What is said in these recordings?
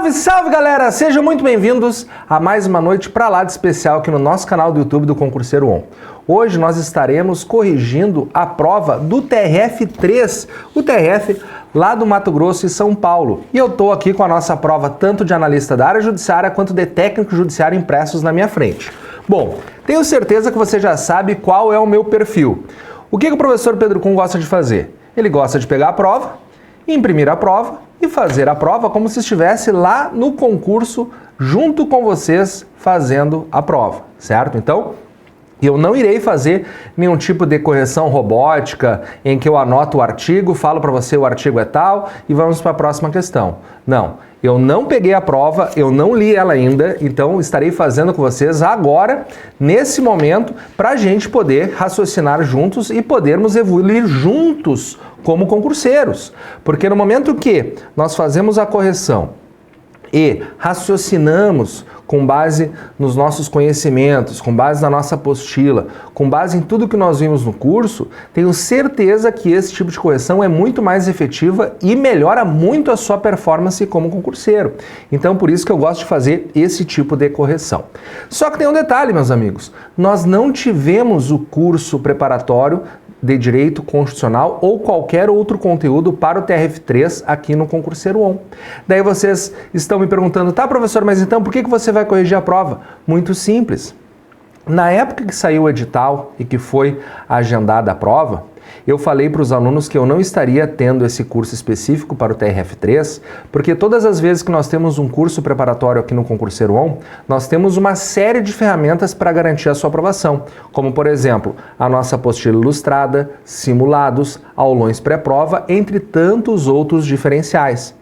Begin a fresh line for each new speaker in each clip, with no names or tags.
Salve, salve galera! Sejam muito bem-vindos a mais uma noite pra lá de especial aqui no nosso canal do YouTube do Concurseiro On. Hoje nós estaremos corrigindo a prova do TRF3, o TRF lá do Mato Grosso e São Paulo. E eu tô aqui com a nossa prova tanto de analista da área judiciária quanto de técnico judiciário impressos na minha frente. Bom, tenho certeza que você já sabe qual é o meu perfil. O que o professor Pedro Kuhn gosta de fazer? Ele gosta de pegar a prova, imprimir a prova e fazer a prova como se estivesse lá no concurso junto com vocês fazendo a prova, certo? Então, eu não irei fazer nenhum tipo de correção robótica em que eu anoto o artigo, falo para você o artigo é tal e vamos para a próxima questão. Não, eu não peguei a prova, eu não li ela ainda, então estarei fazendo com vocês agora, nesse momento, para a gente poder raciocinar juntos e podermos evoluir juntos como concurseiros. Porque no momento que nós fazemos a correção e raciocinamos com base nos nossos conhecimentos, com base na nossa apostila, com base em tudo que nós vimos no curso, tenho certeza que esse tipo de correção é muito mais efetiva e melhora muito a sua performance como concurseiro. Então, por isso que eu gosto de fazer esse tipo de correção. Só que tem um detalhe, meus amigos, nós não tivemos o curso preparatório de Direito Constitucional ou qualquer outro conteúdo para o TRF3 aqui no Concurseiro On. Daí vocês estão me perguntando, tá professor, mas então por que você vai corrigir a prova? Muito simples. Na época que saiu o edital e que foi agendada a prova, eu falei para os alunos que eu não estaria tendo esse curso específico para o TRF3, porque todas as vezes que nós temos um curso preparatório aqui no Concurseiro On, nós temos uma série de ferramentas para garantir a sua aprovação, como por exemplo, a nossa apostila ilustrada, simulados, aulões pré-prova, entre tantos outros diferenciais.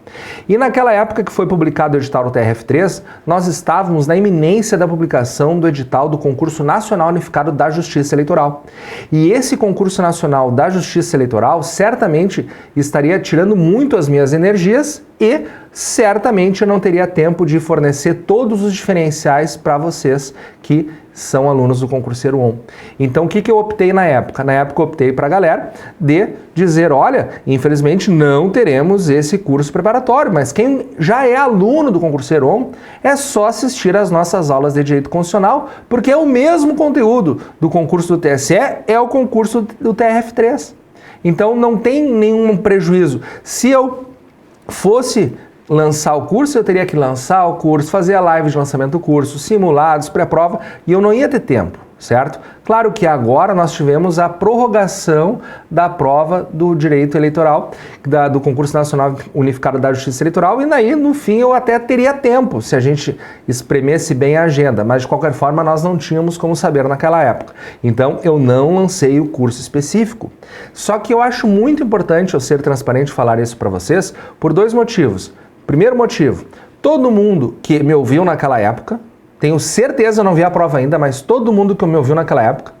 E naquela época que foi publicado o edital do TRF3, nós estávamos na iminência da publicação do edital do Concurso Nacional Unificado da Justiça Eleitoral. E esse Concurso Nacional da Justiça Eleitoral certamente estaria tirando muito as minhas energias e certamente eu não teria tempo de fornecer todos os diferenciais para vocês que são alunos do Concurseiro On. Então, o que eu optei na época? Na época, eu optei para a galera de dizer, olha, infelizmente não teremos esse curso preparatório, mas quem já é aluno do Concurseiro On é só assistir às nossas aulas de Direito Constitucional, porque é o mesmo conteúdo do concurso do TSE, é o concurso do TRF3. Então, não tem nenhum prejuízo. Se eu fosse lançar o curso, eu teria que lançar o curso, fazer a live de lançamento do curso, simulados, pré-prova, e eu não ia ter tempo, certo? Claro que agora nós tivemos a prorrogação da prova do direito eleitoral, do Concurso Nacional Unificado da Justiça Eleitoral, e daí, no fim, eu até teria tempo, se a gente espremesse bem a agenda, mas de qualquer forma nós não tínhamos como saber naquela época. Então, eu não lancei o curso específico. Só que eu acho muito importante eu ser transparente e falar isso para vocês por dois motivos. Primeiro motivo, todo mundo que me ouviu naquela época, tenho certeza, eu não vi a prova ainda, mas todo mundo que me ouviu naquela época,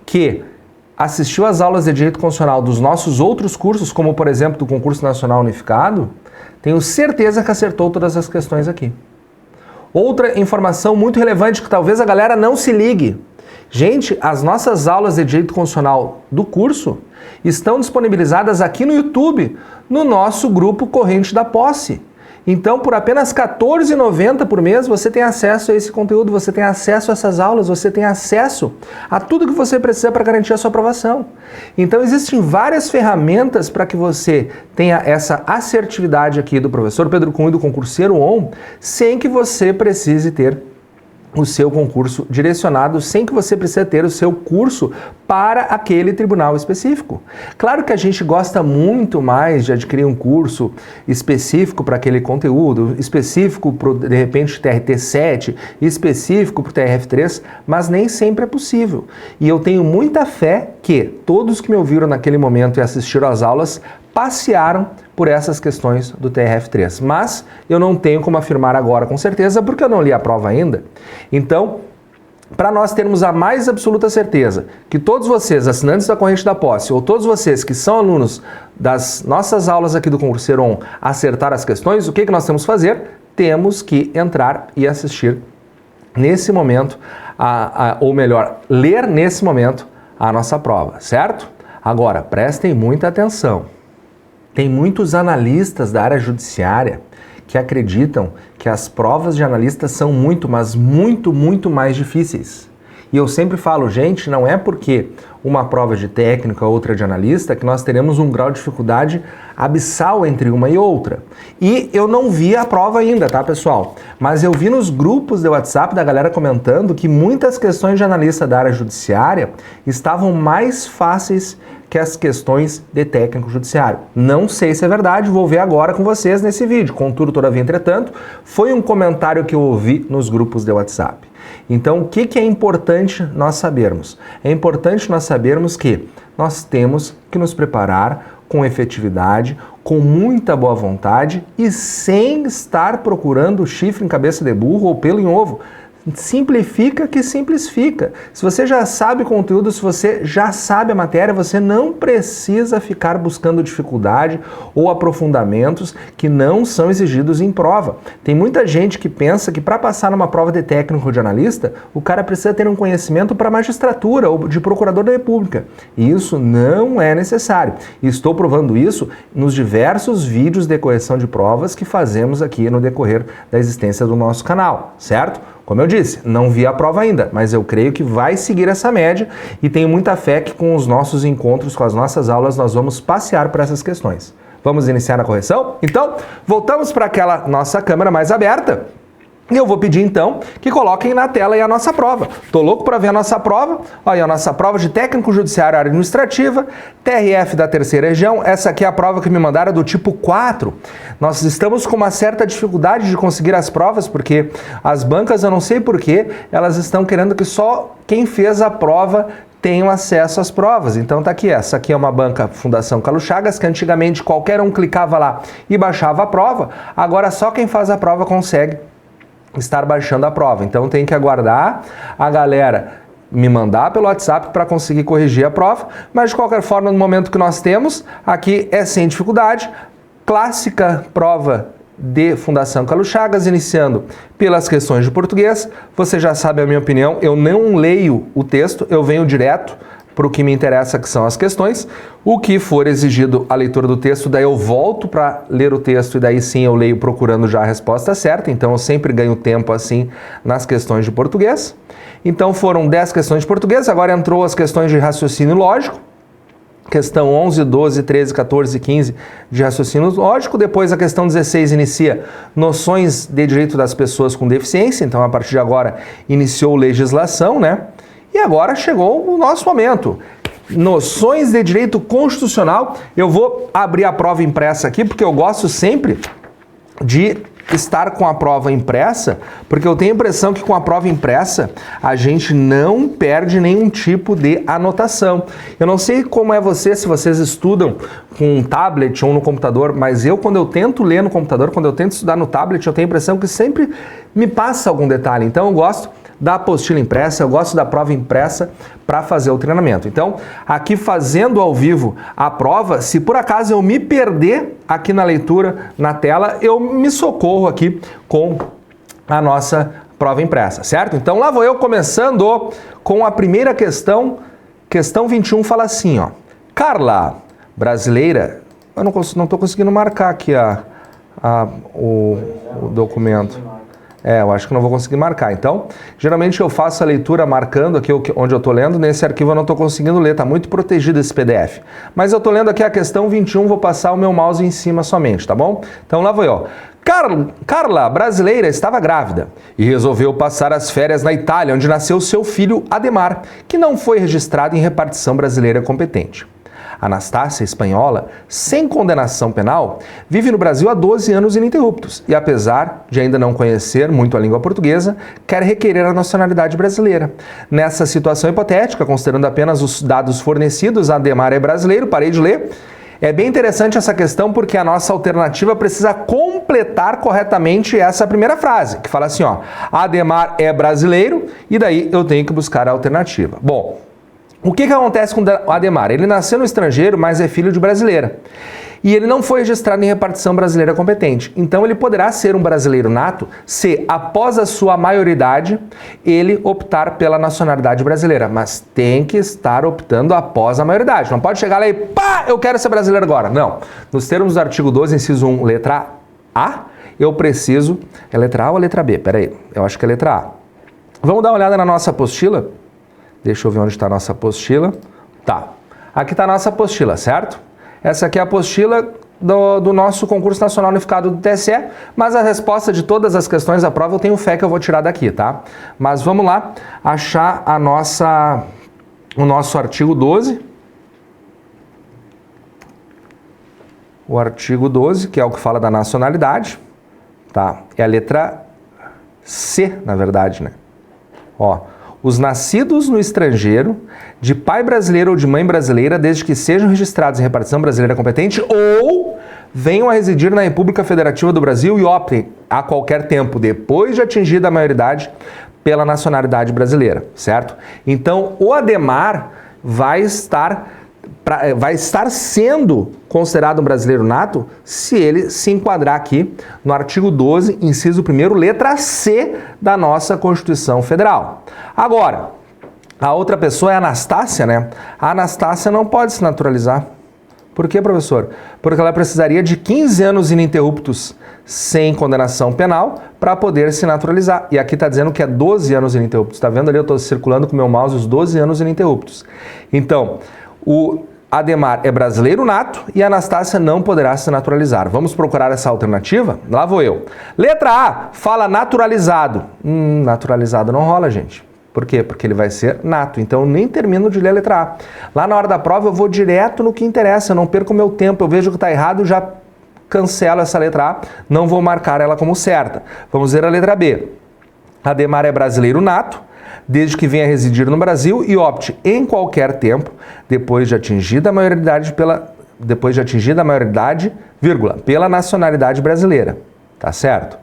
que assistiu às aulas de Direito Constitucional dos nossos outros cursos, como por exemplo do Concurso Nacional Unificado, tenho certeza que acertou todas as questões aqui. Outra informação muito relevante que talvez a galera não se ligue. Gente, as nossas aulas de Direito Constitucional do curso estão disponibilizadas aqui no YouTube, no nosso grupo Corrente da Posse. Então, por apenas R$ 14,90 por mês, você tem acesso a esse conteúdo, você tem acesso a essas aulas, você tem acesso a tudo que você precisa para garantir a sua aprovação. Então, existem várias ferramentas para que você tenha essa assertividade aqui do professor Pedro Kuhn e do Concurseiro On, sem que você precise ter o seu concurso direcionado, sem que você precise ter o seu curso para aquele tribunal específico. Claro que a gente gosta muito mais de adquirir um curso específico para aquele conteúdo, específico para, de repente, TRT7, específico para o TRF3, mas nem sempre é possível. E eu tenho muita fé que todos que me ouviram naquele momento e assistiram às aulas passearam por essas questões do TRF3. Mas eu não tenho como afirmar agora com certeza, porque eu não li a prova ainda. Então, para nós termos a mais absoluta certeza que todos vocês, assinantes da Corrente da Posse, ou todos vocês que são alunos das nossas aulas aqui do Concurseiro On, acertar as questões, o que nós temos que fazer? Temos que entrar e assistir nesse momento, ou melhor, ler nesse momento a nossa prova, certo? Agora, prestem muita atenção. Tem muitos analistas da área judiciária que acreditam que as provas de analista são muito, mas muito mais difíceis. E eu sempre falo, gente, não é porque uma prova de técnica, outra de analista, que nós teremos um grau de dificuldade abissal entre uma e outra. E eu não vi a prova ainda, tá, pessoal? Mas eu vi nos grupos de WhatsApp da galera comentando que muitas questões de analista da área judiciária estavam mais fáceis que as questões de técnico judiciário. Não sei se é verdade, vou ver agora com vocês nesse vídeo. Contudo, todavia, entretanto, foi um comentário que eu ouvi nos grupos de WhatsApp. Então, o que é importante nós sabermos? É importante nós sabermos que nós temos que nos preparar com efetividade, com muita boa vontade e sem estar procurando chifre em cabeça de burro ou pelo em ovo. Simplifica que simplifica. Se você já sabe o conteúdo, se você já sabe a matéria, você não precisa ficar buscando dificuldade ou aprofundamentos que não são exigidos em prova. Tem muita gente que pensa que para passar numa prova de técnico ou de analista, o cara precisa ter um conhecimento para magistratura ou de procurador da República. E isso não é necessário. E estou provando isso nos diversos vídeos de correção de provas que fazemos aqui no decorrer da existência do nosso canal, certo? Como eu disse, não vi a prova ainda, mas eu creio que vai seguir essa média e tenho muita fé que com os nossos encontros, com as nossas aulas, nós vamos passear por essas questões. Vamos iniciar a correção? Então, voltamos para aquela nossa câmera mais aberta. E eu vou pedir, então, que coloquem na tela aí a nossa prova. Tô louco para ver a nossa prova. Olha, a nossa prova de técnico judiciário área administrativa, TRF da terceira região. Essa aqui é a prova que me mandaram do tipo 4. Nós estamos com uma certa dificuldade de conseguir as provas, porque as bancas, eu não sei porquê, elas estão querendo que só quem fez a prova tenham acesso às provas. Então tá aqui, essa aqui é uma banca Fundação Carlos Chagas, que antigamente qualquer um clicava lá e baixava a prova. Agora só quem faz a prova consegue estar baixando a prova. Então tem que aguardar a galera me mandar pelo WhatsApp para conseguir corrigir a prova, mas de qualquer forma, no momento que nós temos, aqui é sem dificuldade, clássica prova de Fundação Carlos Chagas, iniciando pelas questões de português. Você já sabe a minha opinião, eu não leio o texto, eu venho direto para o que me interessa, que são as questões. O que for exigido a leitura do texto, daí eu volto para ler o texto e daí sim eu leio procurando já a resposta certa. Então eu sempre ganho tempo assim nas questões de português. Então foram 10 questões de português, agora entrou as questões de raciocínio lógico. Questão 11, 12, 13, 14 e 15 de raciocínio lógico. Depois a questão 16 inicia noções de direito das pessoas com deficiência. Então a partir de agora iniciou legislação, né? E agora chegou o nosso momento. Noções de direito constitucional. Eu vou abrir a prova impressa aqui, porque eu gosto sempre de estar com a prova impressa, porque eu tenho a impressão que com a prova impressa a gente não perde nenhum tipo de anotação. Eu não sei como é você, se vocês estudam com um tablet ou no computador, mas eu, quando eu tento ler no computador, quando eu tento estudar no tablet, eu tenho a impressão que sempre me passa algum detalhe. Então eu gosto da apostila impressa, eu gosto da prova impressa para fazer o treinamento. Então, aqui fazendo ao vivo a prova, se por acaso eu me perder aqui na leitura, na tela, eu me socorro aqui com a nossa prova impressa, certo? Então, lá vou eu começando com a primeira questão. Questão 21 fala assim, ó. Carla, brasileira... Eu não estou conseguindo marcar aqui o documento. Eu acho que não vou conseguir marcar. Então, geralmente eu faço a leitura marcando aqui onde eu estou lendo. Nesse arquivo eu não estou conseguindo ler, está muito protegido esse PDF. Mas eu estou lendo aqui a questão 21, vou passar o meu mouse em cima somente, tá bom? Então lá vou eu. Carla, brasileira, estava grávida e resolveu passar as férias na Itália, onde nasceu seu filho Ademar, que não foi registrado em repartição brasileira competente. Anastácia, espanhola, sem condenação penal, vive no Brasil há 12 anos ininterruptos e, apesar de ainda não conhecer muito a língua portuguesa, quer requerer a nacionalidade brasileira. Nessa situação hipotética, considerando apenas os dados fornecidos, Ademar é brasileiro, parei de ler. É bem interessante essa questão porque a nossa alternativa precisa completar corretamente essa primeira frase, que fala assim, ó, Ademar é brasileiro, e daí eu tenho que buscar a alternativa. Bom, o que acontece com o Ademar? Ele nasceu no estrangeiro, mas é filho de brasileira. E ele não foi registrado em repartição brasileira competente. Então ele poderá ser um brasileiro nato se, após a sua maioridade, ele optar pela nacionalidade brasileira. Mas tem que estar optando após a maioridade. Não pode chegar lá e, pá, eu quero ser brasileiro agora. Não. Nos termos do artigo 12, inciso 1, letra A, eu preciso... É letra A ou a letra B? Pera aí, eu acho que é letra A. Vamos dar uma olhada na nossa apostila? Deixa eu ver onde está a nossa apostila. Tá, aqui está a nossa apostila, certo? Essa aqui é a apostila do nosso concurso nacional unificado do TSE, mas a resposta de todas as questões da prova eu tenho fé que eu vou tirar daqui, tá? Mas vamos lá achar o nosso artigo 12. O artigo 12, que é o que fala da nacionalidade, tá? É a letra C, na verdade, né? Ó, os nascidos no estrangeiro, de pai brasileiro ou de mãe brasileira, desde que sejam registrados em repartição brasileira competente ou venham a residir na República Federativa do Brasil e optem a qualquer tempo, depois de atingida a maioridade, pela nacionalidade brasileira, certo? Então, o Ademar vai estar sendo considerado um brasileiro nato se ele se enquadrar aqui no artigo 12, inciso 1º, letra C da nossa Constituição Federal. Agora, a outra pessoa é a Anastácia, né? A Anastácia não pode se naturalizar. Por quê, professor? Porque ela precisaria de 15 anos ininterruptos sem condenação penal para poder se naturalizar. E aqui está dizendo que é 12 anos ininterruptos. Está vendo ali? Eu estou circulando com o meu mouse os 12 anos ininterruptos. Então, o Ademar é brasileiro nato e a Anastácia não poderá se naturalizar. Vamos procurar essa alternativa? Lá vou eu. Letra A, fala naturalizado. Naturalizado não rola, gente. Por quê? Porque ele vai ser nato. Então, eu nem termino de ler a letra A. Lá na hora da prova, eu vou direto no que interessa. Eu não perco meu tempo. Eu vejo que está errado, já cancelo essa letra A. Não vou marcar ela como certa. Vamos ver a letra B. Ademar é brasileiro nato, desde que venha residir no Brasil e opte em qualquer tempo, depois de atingida a maioridade, pela nacionalidade brasileira. Tá certo?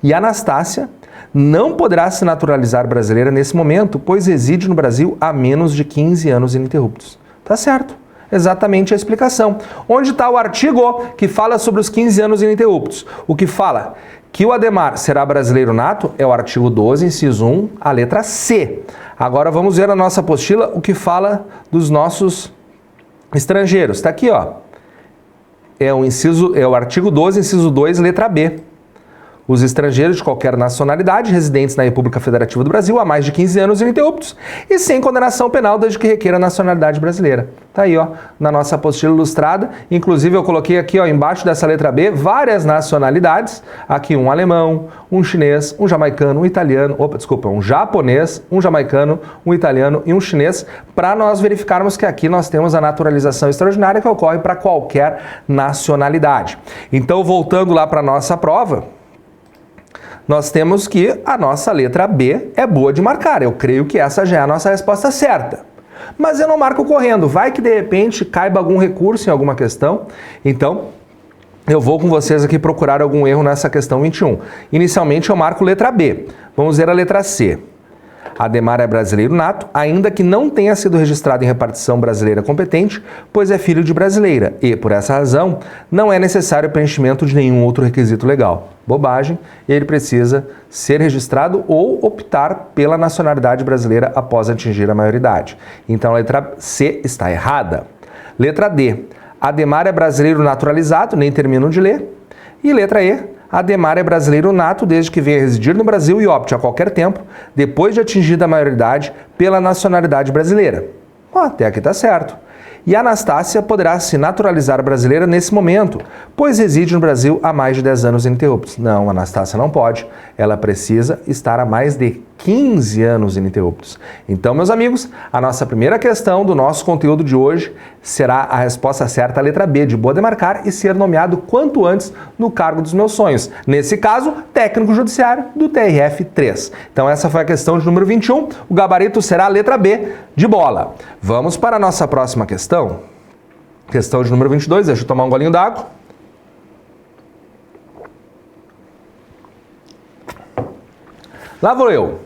E Anastácia não poderá se naturalizar brasileira nesse momento, pois reside no Brasil há menos de 15 anos ininterruptos. Tá certo? Exatamente a explicação. Onde está o artigo que fala sobre os 15 anos ininterruptos? O que fala que o Ademar será brasileiro nato é o artigo 12, inciso 1, a letra C. Agora vamos ver na nossa apostila o que fala dos nossos estrangeiros. Está aqui, ó. É o artigo 12, inciso 2, letra B. Os estrangeiros de qualquer nacionalidade residentes na República Federativa do Brasil há mais de 15 anos ininterruptos e sem condenação penal desde que requeira a nacionalidade brasileira. Tá aí, ó, na nossa apostila ilustrada. Inclusive, eu coloquei aqui, ó, embaixo dessa letra B, várias nacionalidades. Aqui um alemão, um chinês, um jamaicano, um italiano, um japonês, um jamaicano, um italiano e um chinês, para nós verificarmos que aqui nós temos a naturalização extraordinária que ocorre para qualquer nacionalidade. Então, voltando lá para a nossa prova, nós temos que a nossa letra B é boa de marcar. Eu creio que essa já é a nossa resposta certa. Mas eu não marco correndo. Vai que de repente caiba algum recurso em alguma questão. Então, eu vou com vocês aqui procurar algum erro nessa questão 21. Inicialmente eu marco letra B. Vamos ver a letra C. Ademar é brasileiro nato, ainda que não tenha sido registrado em repartição brasileira competente, pois é filho de brasileira e, por essa razão, não é necessário o preenchimento de nenhum outro requisito legal. Bobagem, ele precisa ser registrado ou optar pela nacionalidade brasileira após atingir a maioridade. Então a letra C está errada. Letra D. Ademar é brasileiro naturalizado, nem termino de ler. E letra E. Ademar é brasileiro nato desde que venha residir no Brasil e opte a qualquer tempo, depois de atingida a maioridade, pela nacionalidade brasileira. Até aqui está certo. E Anastácia poderá se naturalizar brasileira nesse momento, pois reside no Brasil há mais de 10 anos ininterruptos. Não, Anastácia não pode. Ela precisa estar há mais de 15 anos ininterruptos. Então, meus amigos, a nossa primeira questão do nosso conteúdo de hoje será a resposta certa, a letra B, de boa demarcar e ser nomeado quanto antes no cargo dos meus sonhos. Nesse caso, técnico judiciário do TRF3. Então, essa foi a questão de número 21. O gabarito será a letra B, de bola. Vamos para a nossa próxima questão. Questão de número 22. Deixa eu tomar um golinho d'água. Lá vou eu.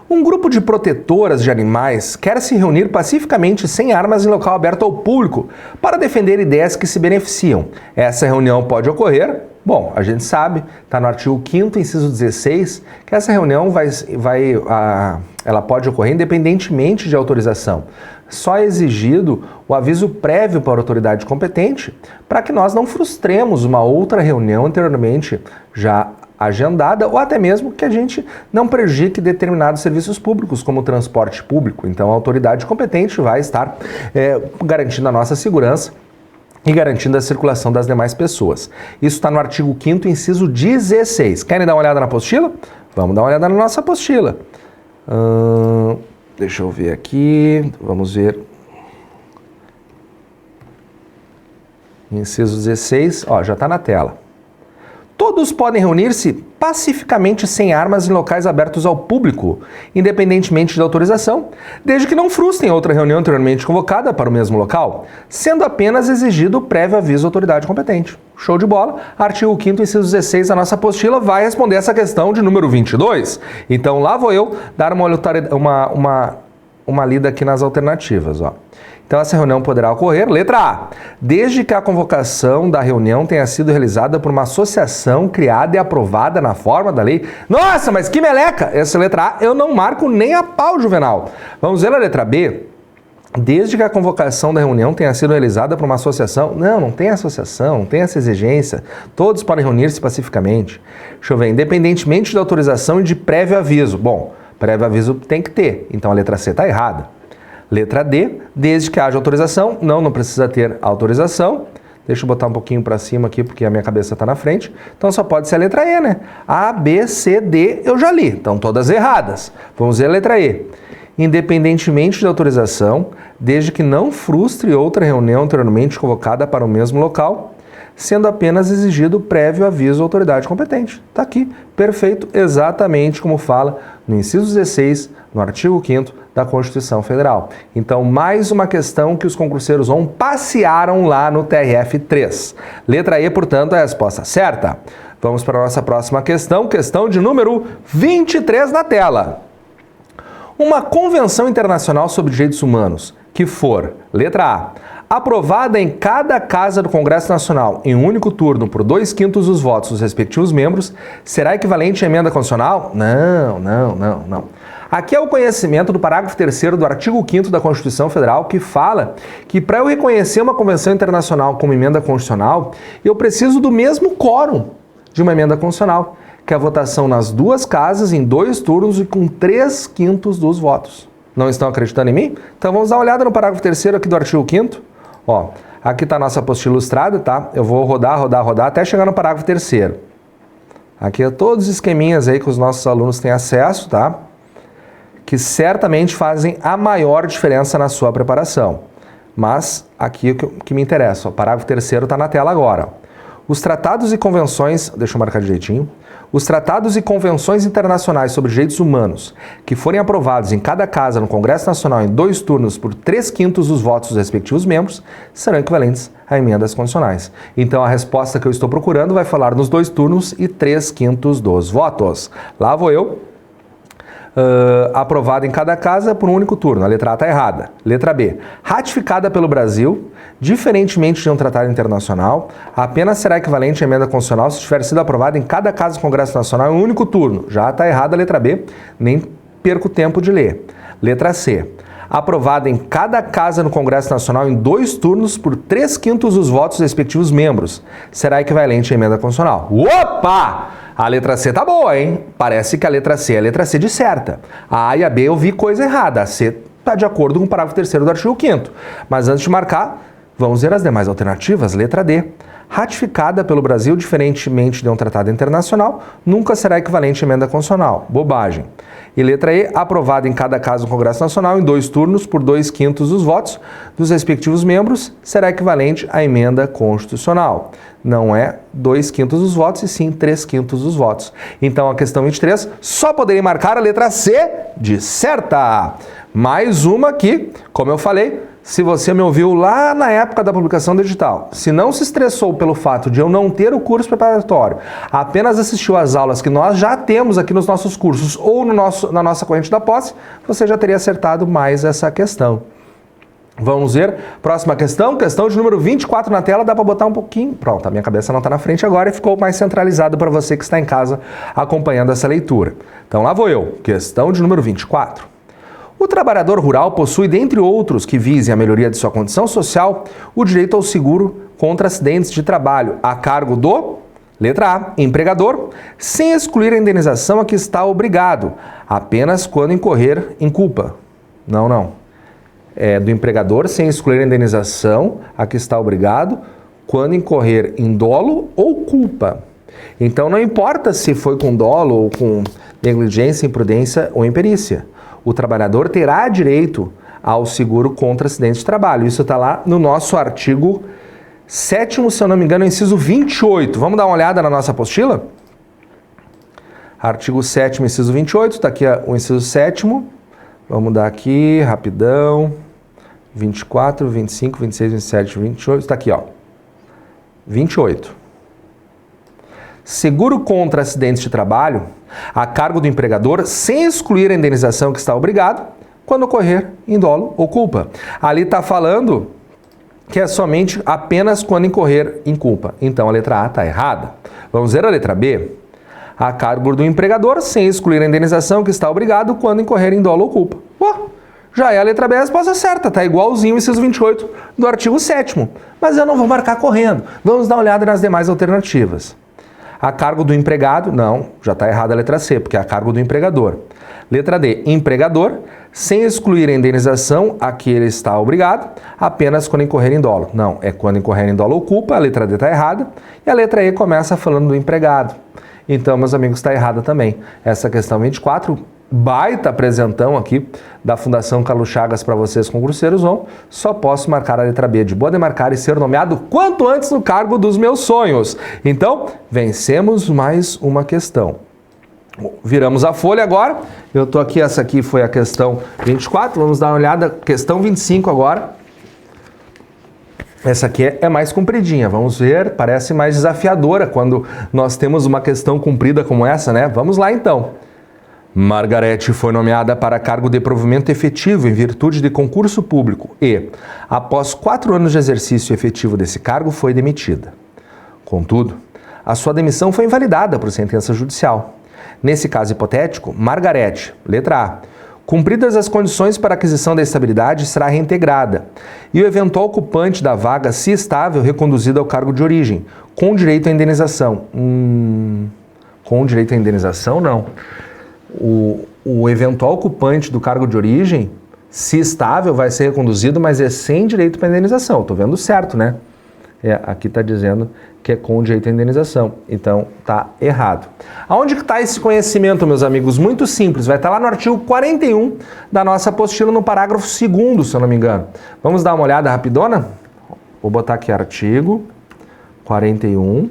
Um grupo de protetoras de animais quer se reunir pacificamente sem armas em local aberto ao público para defender ideias que se beneficiam. Essa reunião pode ocorrer Bom, a gente sabe, está no artigo 5º, inciso 16, que essa reunião ela pode ocorrer independentemente de autorização. Só é exigido o aviso prévio para a autoridade competente para que nós não frustremos uma outra reunião anteriormente já agendada ou até mesmo que a gente não prejudique determinados serviços públicos, como o transporte público. Então, a autoridade competente vai estar garantindo a nossa segurança e garantindo a circulação das demais pessoas. Isso está no artigo 5º, inciso 16. Querem dar uma olhada na apostila? Vamos dar uma olhada na nossa apostila. Deixa eu ver aqui, vamos ver. Inciso 16, ó, já está na tela. Todos podem reunir-se pacificamente sem armas em locais abertos ao público, independentemente da autorização, desde que não frustrem outra reunião anteriormente convocada para o mesmo local, sendo apenas exigido prévio aviso à autoridade competente. Show de bola? Artigo 5º, inciso 16, a nossa apostila vai responder essa questão de número 22. Então lá vou eu dar uma lida aqui nas alternativas, ó. Então, essa reunião poderá ocorrer, letra A, desde que a convocação da reunião tenha sido realizada por uma associação criada e aprovada na forma da lei. Nossa, mas que meleca! Essa letra A eu não marco nem a pau, Juvenal. Vamos ver a letra B. Desde que a convocação da reunião tenha sido realizada por uma associação. Não tem associação, não tem essa exigência. Todos podem reunir-se pacificamente. Deixa eu ver, independentemente da autorização e de prévio aviso. Bom, prévio aviso tem que ter, então a letra C está errada. Letra D, desde que haja autorização. Não precisa ter autorização. Deixa eu botar um pouquinho para cima aqui, porque a minha cabeça está na frente. Então só pode ser a letra E, né? A, B, C, D eu já li. Então todas erradas. Vamos ver a letra E. Independentemente da autorização, desde que não frustre outra reunião anteriormente convocada para o mesmo local, sendo apenas exigido prévio aviso à autoridade competente. Está aqui, perfeito, exatamente como fala no inciso 16, no artigo 5º da Constituição Federal. Então, mais uma questão que os concurseiros passearam lá no TRF3. Letra E, portanto, é a resposta certa. Vamos para a nossa próxima questão, questão de número 23 na tela. Uma convenção internacional sobre direitos humanos que for, letra A, aprovada em cada casa do Congresso Nacional em um único turno por 2/5 dos votos dos respectivos membros, será equivalente à emenda constitucional? Não. Aqui é o conhecimento do parágrafo 3º do artigo 5º da Constituição Federal, que fala que para eu reconhecer uma convenção internacional como emenda constitucional, eu preciso do mesmo quórum de uma emenda constitucional, que é a votação nas duas casas em 2 turnos e com 3/5 dos votos. Não estão acreditando em mim? Então vamos dar uma olhada no parágrafo 3º aqui do artigo 5º. Ó, aqui está a nossa apostila ilustrada, tá? Eu vou rodar até chegar no parágrafo 3º. Aqui é todos os esqueminhas aí que os nossos alunos têm acesso, tá? Que certamente fazem a maior diferença na sua preparação. Mas aqui o que me interessa, ó, o parágrafo 3º está na tela agora. Ó. Os tratados e convenções, deixa eu marcar direitinho, os tratados e convenções internacionais sobre direitos humanos que forem aprovados em cada casa no Congresso Nacional em 2 turnos por 3/5 dos votos dos respectivos membros serão equivalentes a emendas constitucionais. Então a resposta que eu estou procurando vai falar nos 2 turnos e 3/5 dos votos. Lá vou eu. Aprovada em cada casa por um único turno. A letra A está errada. Letra B. Ratificada pelo Brasil, diferentemente de um tratado internacional, apenas será equivalente à emenda constitucional se tiver sido aprovada em cada casa do Congresso Nacional em um único turno. Já está errada a letra B, nem perco tempo de ler. Letra C. Aprovada em cada casa no Congresso Nacional em 2 turnos por 3/5 dos votos dos respectivos membros. Será equivalente à emenda constitucional. Opa! A letra C tá boa, hein? Parece que a letra C é a letra C de certa. A A e a B eu vi coisa errada. A C está de acordo com o parágrafo 3º do artigo 5º. Mas antes de marcar, vamos ver as demais alternativas. Letra D. Ratificada pelo Brasil, diferentemente de um tratado internacional, nunca será equivalente à emenda constitucional. Bobagem. E letra E, aprovada em cada casa do Congresso Nacional em 2 turnos por 2/5 dos votos dos respectivos membros, será equivalente à emenda constitucional. Não é 2/5 dos votos, e sim 3/5 dos votos. Então, a questão 23, só poderia marcar a letra C de certa. Mais uma aqui, como eu falei, se você me ouviu lá na época da publicação digital, se não se estressou pelo fato de eu não ter o curso preparatório, apenas assistiu às aulas que nós já temos aqui nos nossos cursos ou na nossa corrente da posse, você já teria acertado mais essa questão. Vamos ver. Próxima questão, questão de número 24 na tela, dá para botar um pouquinho. Pronto, a minha cabeça não está na frente agora e ficou mais centralizado para você que está em casa acompanhando essa leitura. Então lá vou eu. Questão de número 24. O trabalhador rural possui, dentre outros que visem a melhoria de sua condição social, o direito ao seguro contra acidentes de trabalho, a cargo do, letra A, empregador, sem excluir a indenização a que está obrigado, apenas quando incorrer em culpa. Não. É do empregador, sem excluir a indenização a que está obrigado, quando incorrer em dolo ou culpa. Então não importa se foi com dolo ou com negligência, imprudência ou imperícia. O trabalhador terá direito ao seguro contra acidente de trabalho. Isso está lá no nosso artigo 7º, se eu não me engano, inciso 28. Vamos dar uma olhada na nossa apostila? Artigo 7º, inciso 28, está aqui o inciso 7º. Vamos dar aqui, rapidão. 24, 25, 26, 27, 28, está aqui, ó. 28. Seguro contra acidentes de trabalho a cargo do empregador sem excluir a indenização que está obrigado quando ocorrer em dolo ou culpa. Ali está falando que é somente apenas quando incorrer em culpa. Então a letra A está errada. Vamos ver a letra B. A cargo do empregador sem excluir a indenização que está obrigado quando incorrer em dolo ou culpa. Já é a letra B a resposta certa, tá igualzinho o inciso 28 do artigo 7º. Mas eu não vou marcar correndo. Vamos dar uma olhada nas demais alternativas. A cargo do empregado, não, já está errada a letra C, porque é a cargo do empregador. Letra D, empregador, sem excluir a indenização a que ele está obrigado, apenas quando incorrer em dolo. Não, é quando incorrer em dolo ou culpa, a letra D está errada, e a letra E começa falando do empregado. Então, meus amigos, está errada também. Essa questão 24, baita apresentão aqui da Fundação Carlos Chagas para vocês, concurseiros ON. Só posso marcar a letra B de boa de marcar e ser nomeado quanto antes no cargo dos meus sonhos. Então, vencemos mais uma questão. Viramos a folha agora. Eu estou aqui, essa aqui foi a questão 24. Vamos dar uma olhada. Questão 25 agora. Essa aqui é mais compridinha, vamos ver, parece mais desafiadora quando nós temos uma questão comprida como essa, né? Vamos lá então. Margarete foi nomeada para cargo de provimento efetivo em virtude de concurso público e, após 4 anos de exercício efetivo desse cargo, foi demitida. Contudo, a sua demissão foi invalidada por sentença judicial. Nesse caso hipotético, Margarete, letra A, cumpridas as condições para aquisição da estabilidade, será reintegrada, e o eventual ocupante da vaga, se estável, reconduzido ao cargo de origem, com direito à indenização. Com direito à indenização, não. O eventual ocupante do cargo de origem, se estável, vai ser reconduzido, mas é sem direito para indenização. Estou vendo certo, né? Aqui está dizendo que é com direito à indenização. Então, está errado. Aonde que está esse conhecimento, meus amigos? Muito simples. Vai estar lá no artigo 41 da nossa apostila, no parágrafo 2º, se eu não me engano. Vamos dar uma olhada rapidona? Vou botar aqui artigo 41,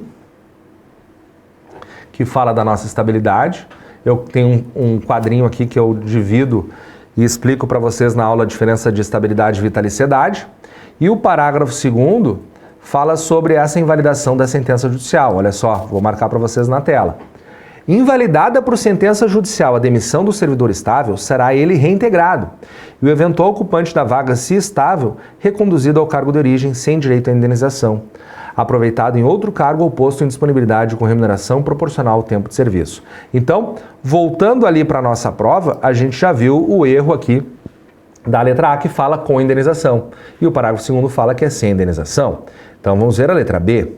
que fala da nossa estabilidade. Eu tenho um quadrinho aqui que eu divido e explico para vocês na aula a diferença de estabilidade e vitaliciedade. E o parágrafo 2º fala sobre essa invalidação da sentença judicial. Olha só, vou marcar para vocês na tela. Invalidada por sentença judicial a demissão do servidor estável, será ele reintegrado, e o eventual ocupante da vaga, se estável, reconduzido ao cargo de origem sem direito à indenização, aproveitado em outro cargo ou posto em disponibilidade com remuneração proporcional ao tempo de serviço. Então, voltando ali para a nossa prova, a gente já viu o erro aqui da letra A, que fala com indenização, e o parágrafo 2º fala que é sem indenização. Então, vamos ver a letra B.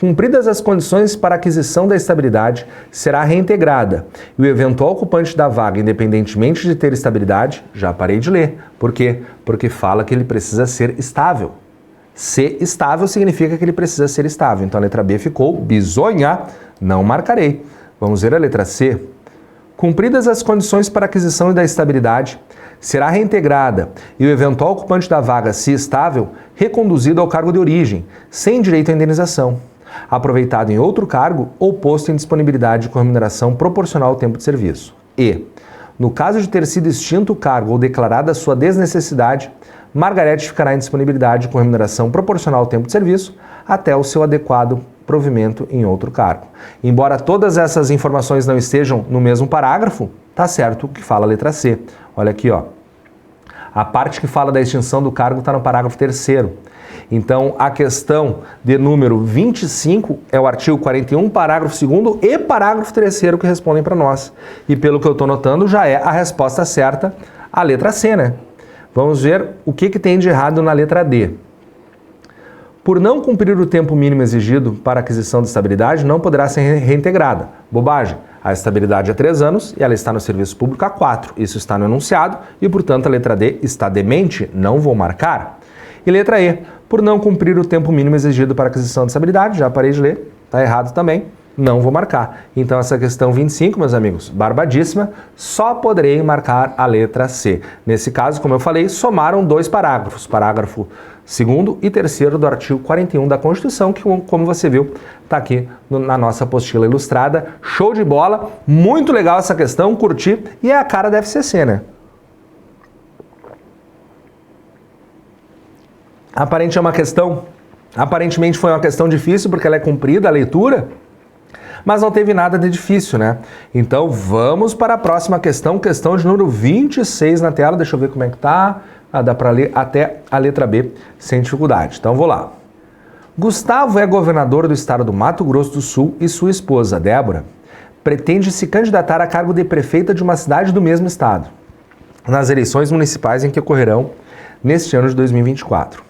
Cumpridas as condições para aquisição da estabilidade, será reintegrada, e o eventual ocupante da vaga, independentemente de ter estabilidade, já parei de ler. Por quê? Porque fala que ele precisa ser estável. Ser estável significa que ele precisa ser estável. Então a letra B ficou bizonha, não marcarei. Vamos ver a letra C. Cumpridas as condições para aquisição da estabilidade, será reintegrada e o eventual ocupante da vaga, se estável, reconduzido ao cargo de origem, sem direito à indenização, aproveitado em outro cargo ou posto em disponibilidade com remuneração proporcional ao tempo de serviço. E, no caso de ter sido extinto o cargo ou declarada sua desnecessidade, Margarete ficará em disponibilidade com remuneração proporcional ao tempo de serviço até o seu adequado provimento em outro cargo. Embora todas essas informações não estejam no mesmo parágrafo, tá certo o que fala a letra C. Olha aqui, ó. A parte que fala da extinção do cargo está no parágrafo 3º. Então, a questão de número 25 é o artigo 41, parágrafo 2º e parágrafo 3º que respondem para nós. E pelo que eu estou notando, já é a resposta certa, a letra C, né? Vamos ver o que tem de errado na letra D. Por não cumprir o tempo mínimo exigido para aquisição de estabilidade, não poderá ser reintegrada. Bobagem. A estabilidade é 3 anos e ela está no serviço público há 4. Isso está no enunciado e, portanto, a letra D está demente, não vou marcar. E letra E. Por não cumprir o tempo mínimo exigido para aquisição de estabilidade, já parei de ler, está errado também, não vou marcar. Então, essa questão 25, meus amigos, barbadíssima, só poderei marcar a letra C. Nesse caso, como eu falei, somaram 2 parágrafos, parágrafo 2º e 3º do artigo 41 da Constituição, que, como você viu, está aqui na nossa apostila ilustrada. Show de bola, muito legal essa questão, curti, e é a cara da FCC, né? Aparentemente foi uma questão difícil, porque ela é comprida, a leitura, mas não teve nada de difícil, né? Então vamos para a próxima questão, questão de número 26 na tela, deixa eu ver como é que tá. Dá para ler até a letra B sem dificuldade. Então vou lá. Gustavo é governador do estado do Mato Grosso do Sul e sua esposa, Débora, pretende se candidatar a cargo de prefeita de uma cidade do mesmo estado, nas eleições municipais em que ocorrerão neste ano de 2024.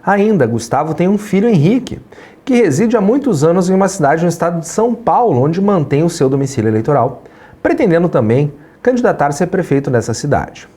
Ainda, Gustavo tem um filho, Henrique, que reside há muitos anos em uma cidade no estado de São Paulo, onde mantém o seu domicílio eleitoral, pretendendo também candidatar-se a prefeito dessa cidade.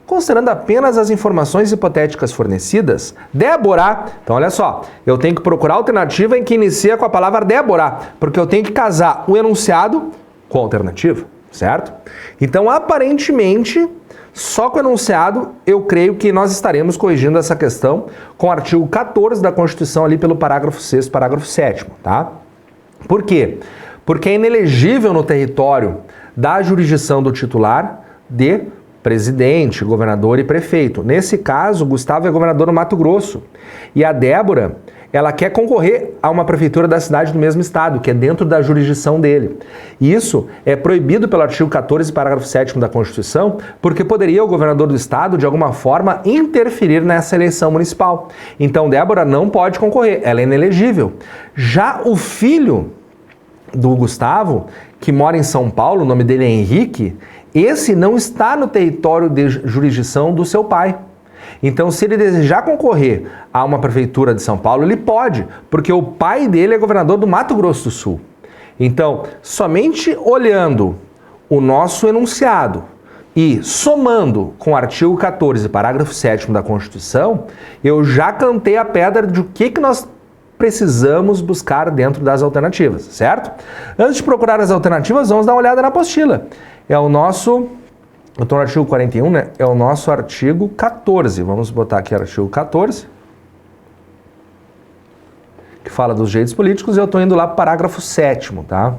Considerando apenas as informações hipotéticas fornecidas, Débora, então olha só, eu tenho que procurar a alternativa em que inicia com a palavra Débora, porque eu tenho que casar o enunciado com a alternativa, certo? Então, aparentemente, só com o enunciado, eu creio que nós estaremos corrigindo essa questão com o artigo 14 da Constituição ali pelo parágrafo 6º, parágrafo 7º, tá? Por quê? Porque é inelegível no território da jurisdição do titular de presidente, governador e prefeito. Nesse caso, Gustavo é governador do Mato Grosso e a Débora, ela quer concorrer a uma prefeitura da cidade do mesmo estado, que é dentro da jurisdição dele. E isso é proibido pelo artigo 14, parágrafo 7º da Constituição, porque poderia o governador do estado, de alguma forma, interferir nessa eleição municipal. Então, Débora não pode concorrer, ela é inelegível. Já o filho do Gustavo, que mora em São Paulo, o nome dele é Henrique, esse não está no território de jurisdição do seu pai. Então, se ele desejar concorrer a uma prefeitura de São Paulo, ele pode, porque o pai dele é governador do Mato Grosso do Sul. Então, somente olhando o nosso enunciado e somando com o artigo 14, parágrafo 7º da Constituição, eu já cantei a pedra de o que nós precisamos buscar dentro das alternativas, certo? Antes de procurar as alternativas, vamos dar uma olhada na apostila. É o nosso... Eu estou no artigo 41, né? É o nosso artigo 14. Vamos botar aqui artigo 14, que fala dos direitos políticos, e eu estou indo lá para o parágrafo 7º, tá?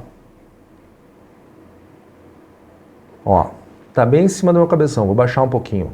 Ó, tá bem em cima do meu cabeção, vou baixar um pouquinho.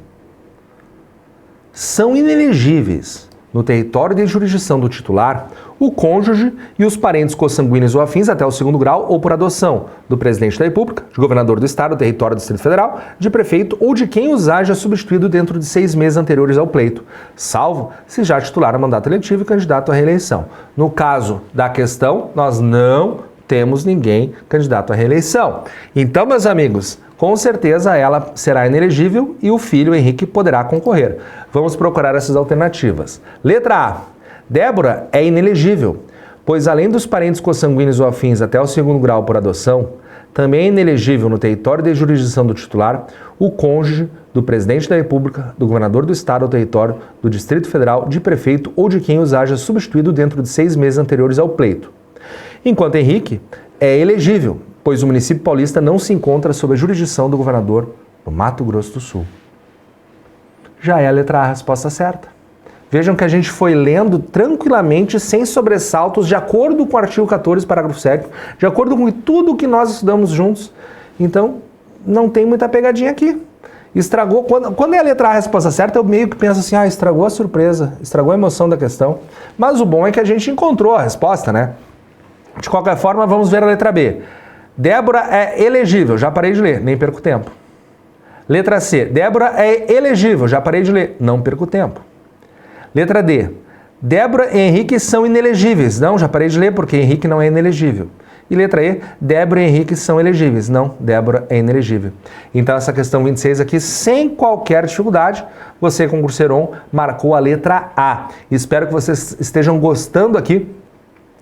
São inelegíveis no território de jurisdição do titular o cônjuge e os parentes consanguíneos ou afins até o 2º grau ou por adoção do presidente da República, de governador do estado, território do Distrito Federal, de prefeito ou de quem os haja substituído dentro de 6 meses anteriores ao pleito, salvo se já titular a mandato eletivo e candidato à reeleição. No caso da questão, nós não temos ninguém candidato à reeleição. Então, meus amigos, com certeza ela será inelegível e o filho Henrique poderá concorrer. Vamos procurar essas alternativas. Letra A. Débora é inelegível, pois além dos parentes consanguíneos ou afins até o 2º grau por adoção, também é inelegível no território de jurisdição do titular o cônjuge do presidente da República, do governador do estado ou território, do Distrito Federal, de prefeito ou de quem os haja substituído dentro de 6 meses anteriores ao pleito. Enquanto Henrique é elegível, pois o município paulista não se encontra sob a jurisdição do governador do Mato Grosso do Sul. Já é a letra A a resposta certa. Vejam que a gente foi lendo tranquilamente, sem sobressaltos, de acordo com o artigo 14, parágrafo 7º, de acordo com tudo que nós estudamos juntos. Então, não tem muita pegadinha aqui. Estragou, quando é a letra A a resposta certa, eu meio que penso assim, estragou a surpresa, estragou a emoção da questão. Mas o bom é que a gente encontrou a resposta, né? De qualquer forma, vamos ver a letra B. Débora é elegível, já parei de ler, nem perco tempo. Letra C, Débora é elegível, já parei de ler, não perco tempo. Letra D, Débora e Henrique são inelegíveis, não, já parei de ler porque Henrique não é inelegível. E letra E, Débora e Henrique são elegíveis, não, Débora é inelegível. Então essa questão 26 aqui, sem qualquer dificuldade, você, concurseiro 1, marcou a letra A. Espero que vocês estejam gostando aqui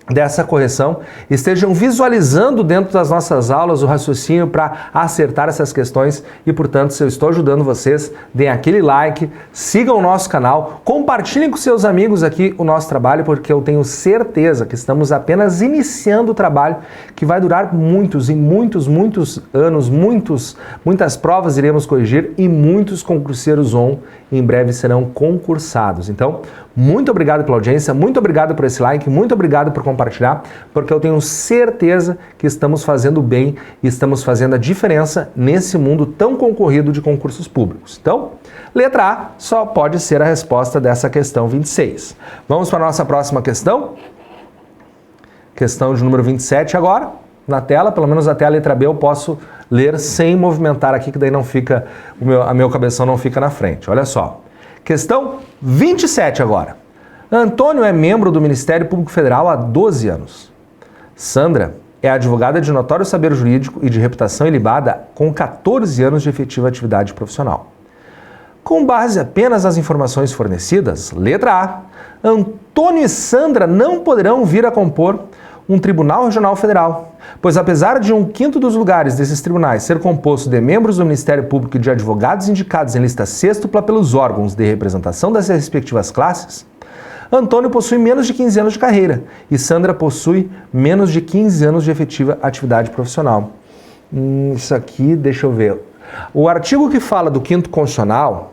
dessa correção, estejam visualizando dentro das nossas aulas o raciocínio para acertar essas questões e, portanto, se eu estou ajudando vocês, deem aquele like, sigam o nosso canal, compartilhem com seus amigos aqui o nosso trabalho, porque eu tenho certeza que estamos apenas iniciando o trabalho que vai durar muitos anos, muitas provas iremos corrigir e muitos concurseiros ON em breve serão concursados. Então, muito obrigado pela audiência, muito obrigado por esse like, muito obrigado por compartilhar, porque eu tenho certeza que estamos fazendo bem e estamos fazendo a diferença nesse mundo tão concorrido de concursos públicos. Então, letra A só pode ser a resposta dessa questão 26. Vamos para a nossa próxima questão? Questão de número 27 agora, na tela, pelo menos até a letra B eu posso ler sem movimentar aqui, que daí não fica, a meu cabeção não fica na frente. Olha só. Questão 27 agora. Antônio é membro do Ministério Público Federal há 12 anos. Sandra é advogada de notório saber jurídico e de reputação ilibada com 14 anos de efetiva atividade profissional. Com base apenas nas informações fornecidas, letra A, Antônio e Sandra não poderão vir a compor um Tribunal Regional Federal, pois apesar de 1/5 dos lugares desses tribunais ser composto de membros do Ministério Público e de advogados indicados em lista sêxtupla pelos órgãos de representação das respectivas classes, Antônio possui menos de 15 anos de carreira e Sandra possui menos de 15 anos de efetiva atividade profissional. Isso aqui, deixa eu ver. O artigo que fala do 5º constitucional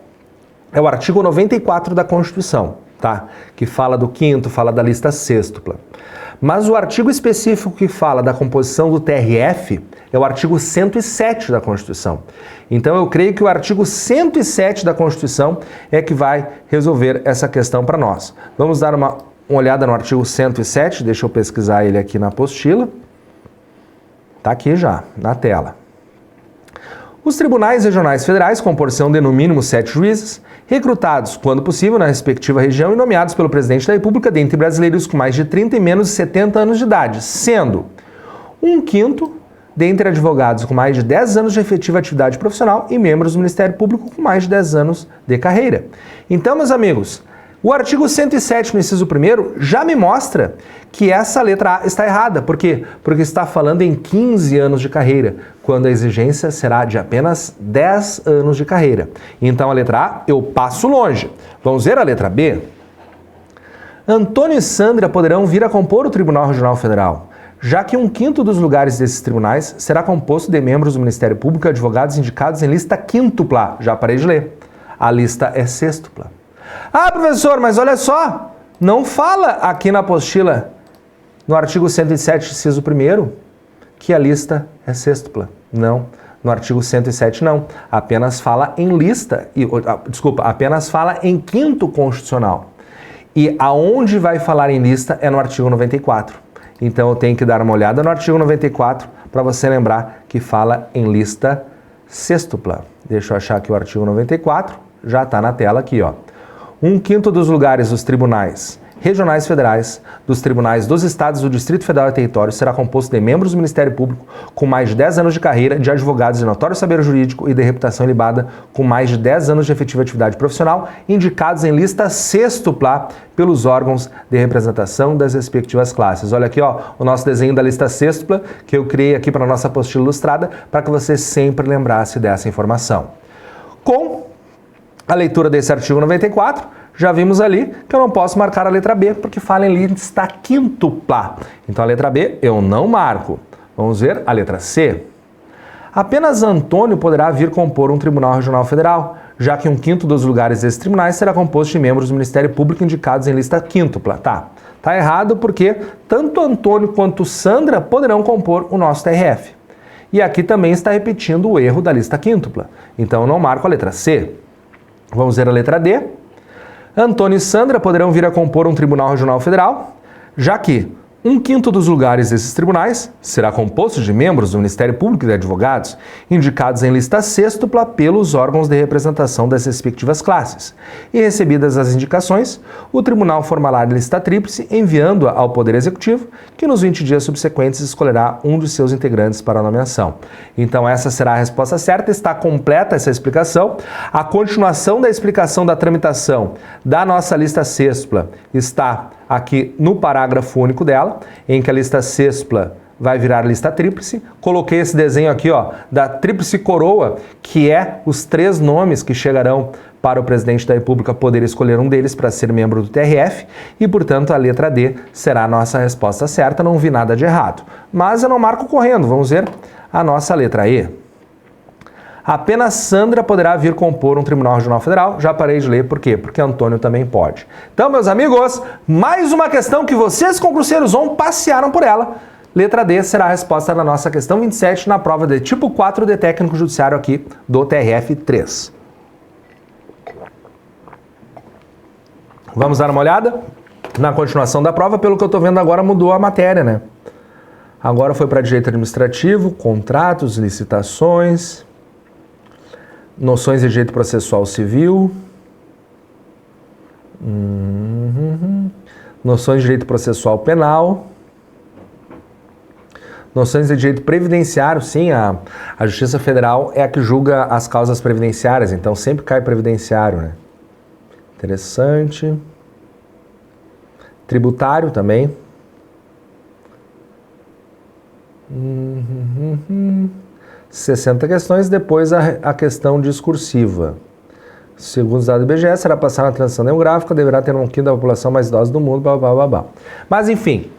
é o artigo 94 da Constituição, tá? Que fala do 5º, fala da lista sêxtupla. Mas o artigo específico que fala da composição do TRF é o artigo 107 da Constituição. Então eu creio que o artigo 107 da Constituição é que vai resolver essa questão para nós. Vamos dar uma olhada no artigo 107, deixa eu pesquisar ele aqui na apostila. Está aqui já, na tela. Os tribunais regionais federais compor-se-ão de no mínimo 7 juízes, recrutados, quando possível, na respectiva região e nomeados pelo presidente da República dentre brasileiros com mais de 30 e menos de 70 anos de idade, sendo 1/5 dentre advogados com mais de 10 anos de efetiva atividade profissional e membros do Ministério Público com mais de 10 anos de carreira. Então, meus amigos, o artigo 107, no inciso 1º, já me mostra que essa letra A está errada. Por quê? Porque está falando em 15 anos de carreira, quando a exigência será de apenas 10 anos de carreira. Então, a letra A, eu passo longe. Vamos ver a letra B? Antônio e Sandra poderão vir a compor o Tribunal Regional Federal, já que 1/5 dos lugares desses tribunais será composto de membros do Ministério Público e advogados indicados em lista quíntupla. Já parei de ler. A lista é sêxtupla. Ah, professor, mas olha só, não fala aqui na apostila, no artigo 107, inciso 1º, que a lista é sêxtupla. Não, no artigo 107 não. Apenas fala em lista, apenas fala em 5º constitucional. E aonde vai falar em lista é no artigo 94. Então eu tenho que dar uma olhada no artigo 94 para você lembrar que fala em lista sêxtupla. Deixa eu achar aqui o artigo 94, já está na tela aqui, ó. 1/5 dos lugares dos tribunais regionais federais, dos tribunais dos estados do Distrito Federal e Território será composto de membros do Ministério Público com mais de 10 anos de carreira, de advogados de notório saber jurídico e de reputação ilibada com mais de 10 anos de efetiva atividade profissional, indicados em lista sêxtupla pelos órgãos de representação das respectivas classes. Olha aqui, ó, o nosso desenho da lista sêxtupla que eu criei aqui para a nossa apostila ilustrada, para que você sempre lembrasse dessa informação. Com a leitura desse artigo 94, já vimos ali que eu não posso marcar a letra B, porque fala em lista quíntupla. Então a letra B eu não marco. Vamos ver a letra C. Apenas Antônio poderá vir compor um Tribunal Regional Federal, já que 1/5 dos lugares desses tribunais será composto de membros do Ministério Público indicados em lista quíntupla. Tá errado porque tanto Antônio quanto Sandra poderão compor o nosso TRF. E aqui também está repetindo o erro da lista quíntupla. Então eu não marco a letra C. Vamos ver a letra D. Antônio e Sandra poderão vir a compor um Tribunal Regional Federal, já que 1/5 dos lugares desses tribunais será composto de membros do Ministério Público e de advogados, indicados em lista sêxtupla pelos órgãos de representação das respectivas classes. E recebidas as indicações, o tribunal formará a lista tríplice, enviando-a ao Poder Executivo, que nos 20 dias subsequentes escolherá um de seus integrantes para a nomeação. Então essa será a resposta certa, está completa essa explicação. A continuação da explicação da tramitação da nossa lista sêxtupla está aqui no parágrafo único dela, em que a lista sêxtupla vai virar lista tríplice. Coloquei esse desenho aqui, ó, da tríplice coroa, que é os 3 nomes que chegarão para o presidente da República poder escolher um deles para ser membro do TRF, e, portanto, a letra D será a nossa resposta certa, não vi nada de errado. Mas eu não marco correndo, vamos ver a nossa letra E. Apenas Sandra poderá vir compor um Tribunal Regional Federal. Já parei de ler, por quê? Porque Antônio também pode. Então, meus amigos, mais uma questão que vocês, concurseiros ON, passearam por ela. Letra D será a resposta da nossa questão 27 na prova de tipo 4 de técnico judiciário aqui do TRF 3. Vamos dar uma olhada na continuação da prova. Pelo que eu estou vendo agora, mudou a matéria, né? Agora foi para direito administrativo, contratos, licitações, noções de direito processual civil, noções de direito processual penal, noções de direito previdenciário. Sim, a Justiça Federal é a que julga as causas previdenciárias, então sempre cai previdenciário, né? Interessante. Tributário também. 60 questões, depois a questão discursiva. Segundo os dados do IBGE, será passar na transição demográfica, deverá ter 1/5 da população mais idosa do mundo, blá, blá, blá, blá. Mas, enfim,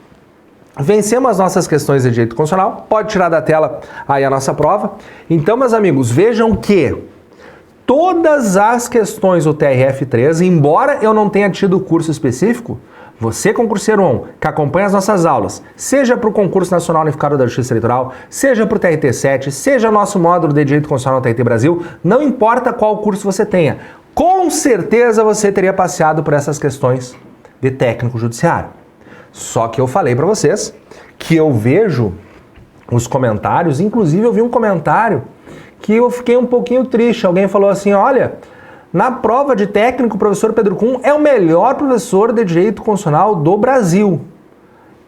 vencemos as nossas questões de direito constitucional. Pode tirar da tela aí a nossa prova. Então, meus amigos, vejam que todas as questões do TRF3, embora eu não tenha tido curso específico, você, concurseiro ON, que acompanha as nossas aulas, seja para o Concurso Nacional Unificado da Justiça Eleitoral, seja para o TRT7, seja nosso módulo de Direito Constitucional TRT Brasil, não importa qual curso você tenha, com certeza você teria passeado por essas questões de técnico judiciário. Só que eu falei para vocês que eu vejo os comentários, inclusive eu vi um comentário que eu fiquei um pouquinho triste. Alguém falou assim, olha, na prova de técnico, o professor Pedro Kuhn é o melhor professor de direito constitucional do Brasil.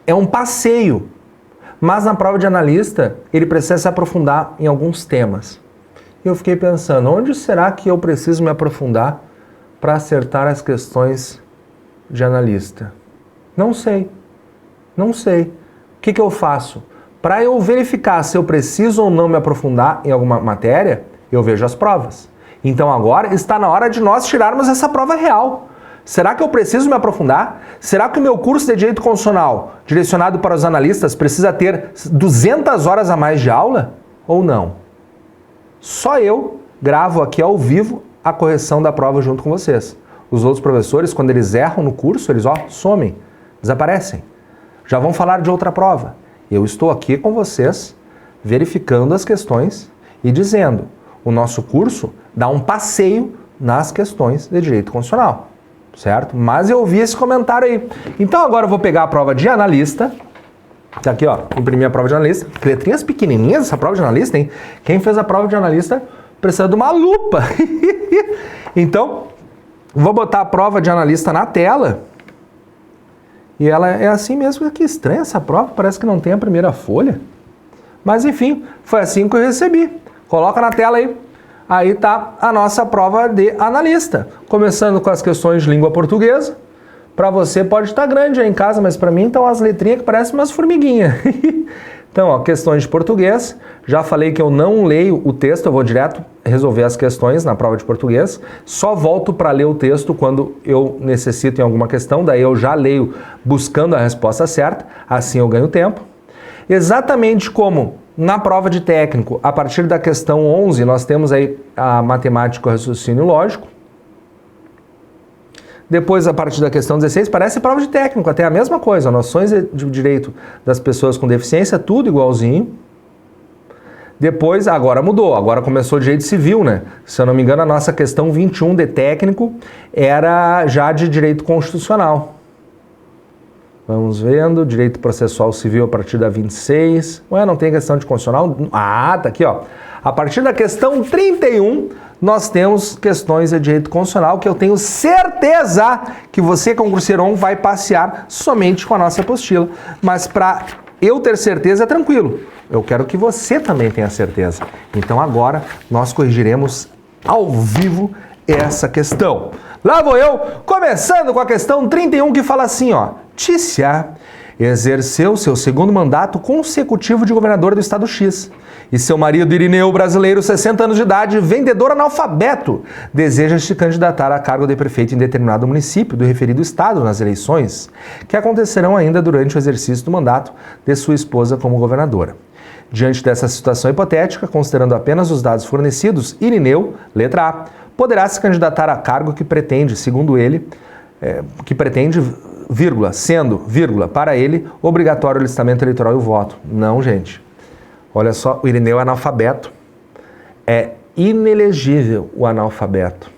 É um passeio. Mas na prova de analista, ele precisa se aprofundar em alguns temas. E eu fiquei pensando, onde será que eu preciso me aprofundar para acertar as questões de analista? Não sei. Não sei. O que eu faço? Para eu verificar se eu preciso ou não me aprofundar em alguma matéria, eu vejo as provas. Então agora está na hora de nós tirarmos essa prova real. Será que eu preciso me aprofundar? Será que o meu curso de Direito Constitucional, direcionado para os analistas, precisa ter 200 horas a mais de aula? Ou não? Só eu gravo aqui ao vivo a correção da prova junto com vocês. Os outros professores, quando eles erram no curso, eles somem, desaparecem. Já vão falar de outra prova. Eu estou aqui com vocês, verificando as questões e dizendo, o nosso curso dá um passeio nas questões de direito constitucional, certo? Mas eu vi esse comentário aí. Então agora eu vou pegar a prova de analista. Tá aqui, ó, imprimir a prova de analista. Letrinhas pequenininhas essa prova de analista, hein? Quem fez a prova de analista precisa de uma lupa. Então, vou botar a prova de analista na tela. E ela é assim mesmo. Que estranha essa prova, parece que não tem a primeira folha. Mas enfim, foi assim que eu recebi. Coloca na tela aí. Aí tá a nossa prova de analista. Começando com as questões de língua portuguesa. Para você pode estar grande aí em casa, mas para mim estão as letrinhas que parecem umas formiguinhas. Então, ó, questões de português. Já falei que eu não leio o texto, eu vou direto resolver as questões na prova de português. Só volto para ler o texto quando eu necessito em alguma questão, daí eu já leio buscando a resposta certa, assim eu ganho tempo. Exatamente como na prova de técnico, a partir da questão 11, nós temos aí a matemática e o raciocínio lógico. Depois, a partir da questão 16, parece prova de técnico, até a mesma coisa. Noções de direito das pessoas com deficiência, tudo igualzinho. Depois, agora mudou, agora começou o direito civil, né? Se eu não me engano, a nossa questão 21 de técnico era já de direito constitucional. Vamos vendo, direito processual civil a partir da 26. Ué, não tem questão de constitucional? Ah, tá aqui, ó. A partir da questão 31, nós temos questões de direito constitucional que eu tenho certeza que você, concurseiro 1, vai passear somente com a nossa apostila. Mas para eu ter certeza é tranquilo. Eu quero que você também tenha certeza. Então agora nós corrigiremos ao vivo essa questão. Lá vou eu, começando com a questão 31, que fala assim, ó. Tícia exerceu seu segundo mandato consecutivo de governador do estado X. E seu marido Irineu, brasileiro, 60 anos de idade, vendedor analfabeto, deseja se candidatar a cargo de prefeito em determinado município do referido estado nas eleições, que acontecerão ainda durante o exercício do mandato de sua esposa como governadora. Diante dessa situação hipotética, considerando apenas os dados fornecidos, Irineu, letra A, poderá se candidatar a cargo que pretende, segundo ele, vírgula, sendo, vírgula, para ele, obrigatório o listamento eleitoral e o voto. Não, gente. Olha só, o Irineu é analfabeto. É inelegível o analfabeto.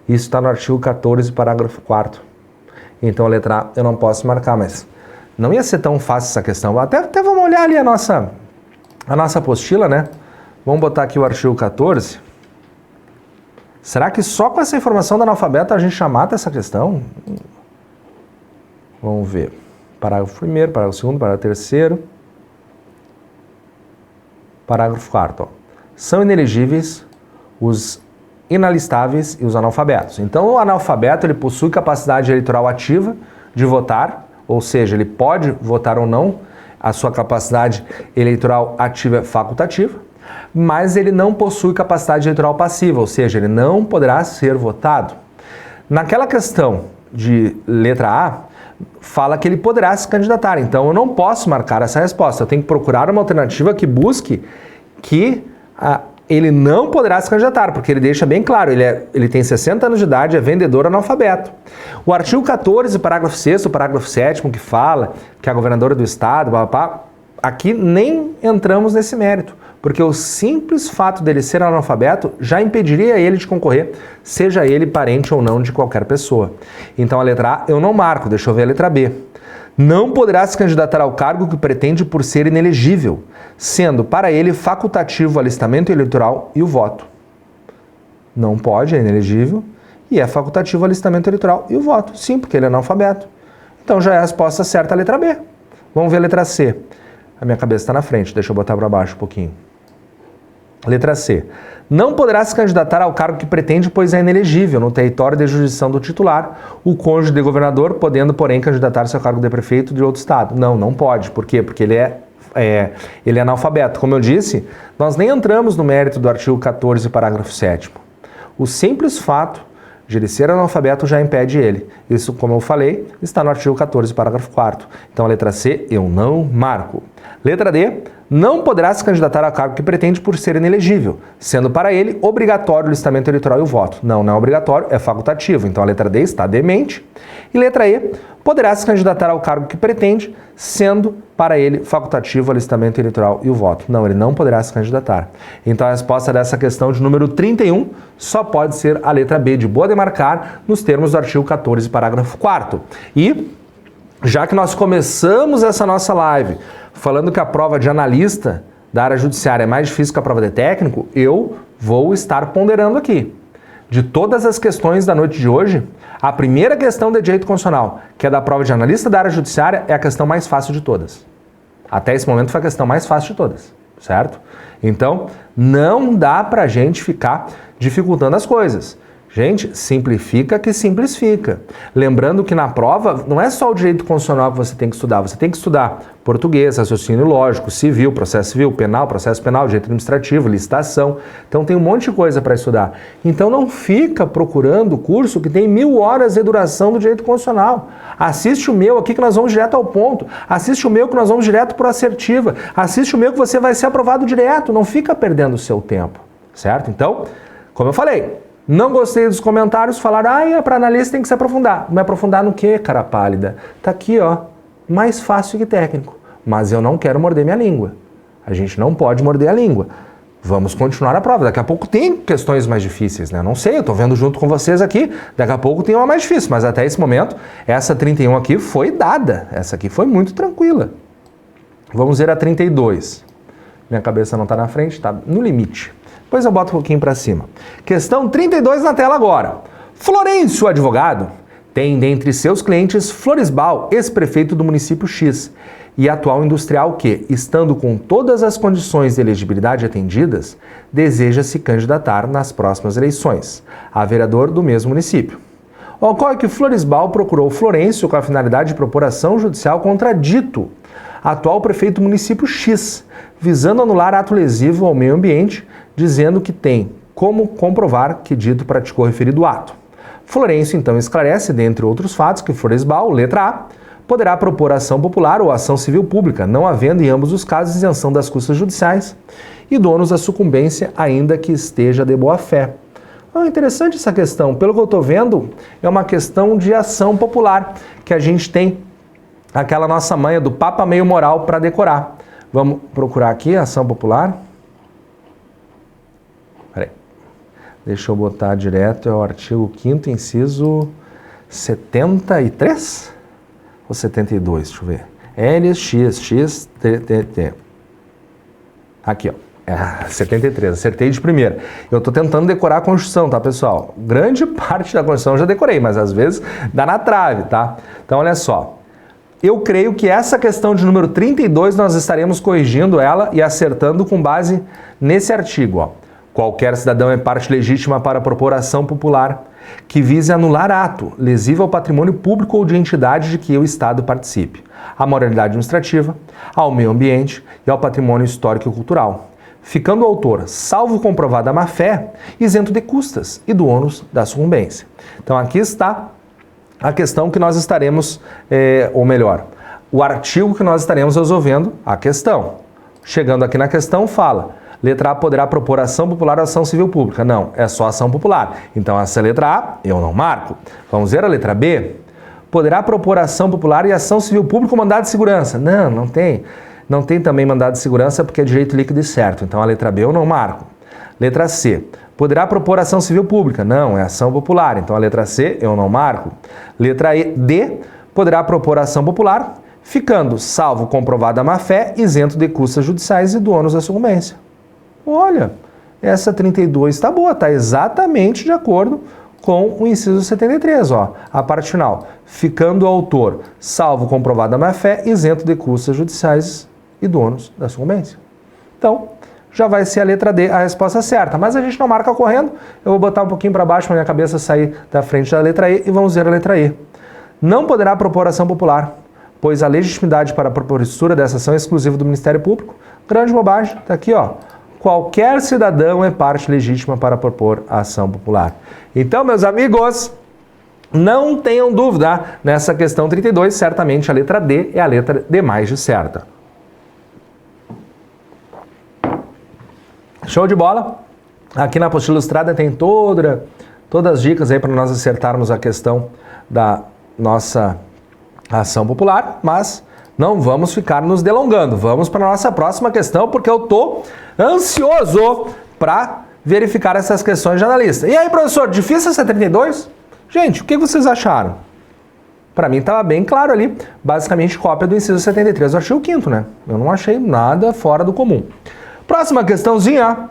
Isso está no artigo 14, parágrafo 4º. Então, a letra A eu não posso marcar, mas não ia ser tão fácil essa questão. Até vamos olhar ali a nossa apostila, né? Vamos botar aqui o artigo 14. Será que só com essa informação do analfabeto a gente já mata essa questão? Vamos ver. Parágrafo 1º, parágrafo 2º, parágrafo 3º. Parágrafo 4º. São inelegíveis os inalistáveis e os analfabetos. Então, o analfabeto ele possui capacidade eleitoral ativa de votar, ou seja, ele pode votar ou não, a sua capacidade eleitoral ativa é facultativa, mas ele não possui capacidade eleitoral passiva, ou seja, ele não poderá ser votado. Naquela questão de letra A, fala que ele poderá se candidatar, então eu não posso marcar essa resposta, eu tenho que procurar uma alternativa que busque que ele não poderá se candidatar, porque ele deixa bem claro, ele tem 60 anos de idade, é vendedor analfabeto. O artigo 14, parágrafo 6º, parágrafo 7º, que fala que a governadora do estado, aqui nem entramos nesse mérito, porque o simples fato dele ser analfabeto já impediria ele de concorrer, seja ele parente ou não de qualquer pessoa. Então a letra A eu não marco, deixa eu ver a letra B. Não poderá se candidatar ao cargo que pretende por ser inelegível, sendo para ele facultativo o alistamento eleitoral e o voto. Não pode, é inelegível, e é facultativo o alistamento eleitoral e o voto. Sim, porque ele é analfabeto. Então já é a resposta certa a letra B. Vamos ver a letra C. A minha cabeça está na frente, deixa eu botar para baixo um pouquinho. Letra C. Não poderá se candidatar ao cargo que pretende, pois é inelegível no território de jurisdição do titular, o cônjuge de governador, podendo, porém, candidatar-se ao cargo de prefeito de outro estado. Não pode. Por quê? Porque ele é analfabeto. Como eu disse, nós nem entramos no mérito do artigo 14, parágrafo 7º. O simples fato de ele ser analfabeto já impede ele. Isso, como eu falei, está no artigo 14, parágrafo 4º. Então, a letra C eu não marco. Letra D. Não poderá se candidatar a cargo que pretende por ser inelegível, sendo para ele obrigatório o listamento eleitoral e o voto. Não é obrigatório, é facultativo. Então, a letra D está demente. E letra E. Poderá se candidatar ao cargo que pretende, sendo para ele facultativo o alistamento eleitoral e o voto. Não, ele não poderá se candidatar. Então a resposta dessa questão de número 31 só pode ser a letra B, de boa demarcar, nos termos do artigo 14, parágrafo 4º. E, já que nós começamos essa nossa live falando que a prova de analista da área judiciária é mais difícil que a prova de técnico, eu vou estar ponderando aqui. De todas as questões da noite de hoje, a primeira questão de direito constitucional, que é da prova de analista da área judiciária, é a questão mais fácil de todas. Até esse momento foi a questão mais fácil de todas, certo? Então, não dá pra gente ficar dificultando as coisas. Gente, simplifica que simplifica. Lembrando que na prova não é só o direito constitucional que você tem que estudar português, raciocínio lógico, civil, processo civil, penal, processo penal, direito administrativo, licitação. Então tem um monte de coisa para estudar. Então não fica procurando curso que tem 1000 horas de duração do direito constitucional. Assiste o meu aqui que nós vamos direto ao ponto. Assiste o meu que nós vamos direto por assertiva. Assiste o meu que você vai ser aprovado direto. Não fica perdendo o seu tempo, certo? Então, como eu falei, não gostei dos comentários, falaram, para analista tem que se aprofundar. Me aprofundar no quê, cara pálida? Tá aqui, ó, mais fácil que técnico. Mas eu não quero morder minha língua. A gente não pode morder a língua. Vamos continuar a prova. Daqui a pouco tem questões mais difíceis, né? Não sei, eu estou vendo junto com vocês aqui. Daqui a pouco tem uma mais difícil, mas até esse momento, essa 31 aqui foi dada. Essa aqui foi muito tranquila. Vamos ver a 32. Minha cabeça não está na frente, está no limite. Depois eu boto um pouquinho para cima. Questão 32 na tela agora. Florencio, advogado, tem dentre seus clientes Floresbal, ex-prefeito do município X, e atual industrial que, estando com todas as condições de elegibilidade atendidas, deseja se candidatar nas próximas eleições, a vereador do mesmo município. Ocorre que Floresbal procurou Florencio com a finalidade de propor ação judicial contra dito, atual prefeito do município X, visando anular ato lesivo ao meio ambiente, dizendo que tem como comprovar que dito praticou referido ato. Florencio então esclarece, dentre outros fatos, que Floresbal, letra A, poderá propor ação popular ou ação civil pública, não havendo em ambos os casos isenção das custas judiciais e do ônus da sucumbência, ainda que esteja de boa-fé. Interessante essa questão. Pelo que eu estou vendo, é uma questão de ação popular, que a gente tem aquela nossa manha do Papa Meio Moral para decorar. Vamos procurar aqui, ação popular. Peraí. Deixa eu botar direto, é o artigo 5º, inciso 73? Ou 72, deixa eu ver. LX, T. Aqui, ó. 73, acertei de primeira. Eu tô tentando decorar a Constituição, tá, pessoal? Grande parte da Constituição eu já decorei, mas às vezes dá na trave, tá? Então, olha só. Eu creio que essa questão de número 32 nós estaremos corrigindo ela e acertando com base nesse artigo, ó. Qualquer cidadão é parte legítima para propor ação popular que vise anular ato lesivo ao patrimônio público ou de entidade de que o Estado participe, à moralidade administrativa, ao meio ambiente e ao patrimônio histórico e cultural, ficando o autor, salvo comprovada má-fé, isento de custas e do ônus da sucumbência. Então aqui está a questão que nós estaremos, ou melhor, o artigo que nós estaremos resolvendo a questão. Chegando aqui na questão, fala: letra A poderá propor ação popular ou ação civil pública. Não, é só ação popular. Então, essa letra A, eu não marco. Vamos ver a letra B? Poderá propor ação popular e ação civil pública ou mandado de segurança. Não, não tem. Não tem também mandado de segurança porque é direito líquido e certo. Então, a letra B eu não marco. Letra C. Poderá propor ação civil pública. Não, é ação popular. Então, a letra C eu não marco. Letra D. Poderá propor ação popular, ficando, salvo comprovada má-fé, isento de custas judiciais e do ônus da sucumbência. Olha, essa 32 está boa, está exatamente de acordo com o inciso 73, ó, a parte final. Ficando o autor, salvo comprovada má-fé, isento de custas judiciais e do ônus da sucumbência. Então, já vai ser a letra D a resposta certa, mas a gente não marca correndo. Eu vou botar um pouquinho para baixo para minha cabeça sair da frente da letra E e vamos ver a letra E. Não poderá propor ação popular, pois a legitimidade para a propositura dessa ação é exclusiva do Ministério Público. Grande bobagem, está aqui, ó. Qualquer cidadão é parte legítima para propor a ação popular. Então, meus amigos, não tenham dúvida nessa questão 32, certamente a letra D é a letra D mais de certa. Show de bola? Aqui na apostila ilustrada tem todas as dicas aí para nós acertarmos a questão da nossa ação popular, mas não vamos ficar nos delongando. Vamos para a nossa próxima questão, porque eu estou ansioso para verificar essas questões de analista. E aí, professor, difícil essa 32? Gente, o que vocês acharam? Para mim estava bem claro ali, basicamente cópia do inciso 73 do artigo 5º, né? Eu não achei nada fora do comum. Próxima questãozinha,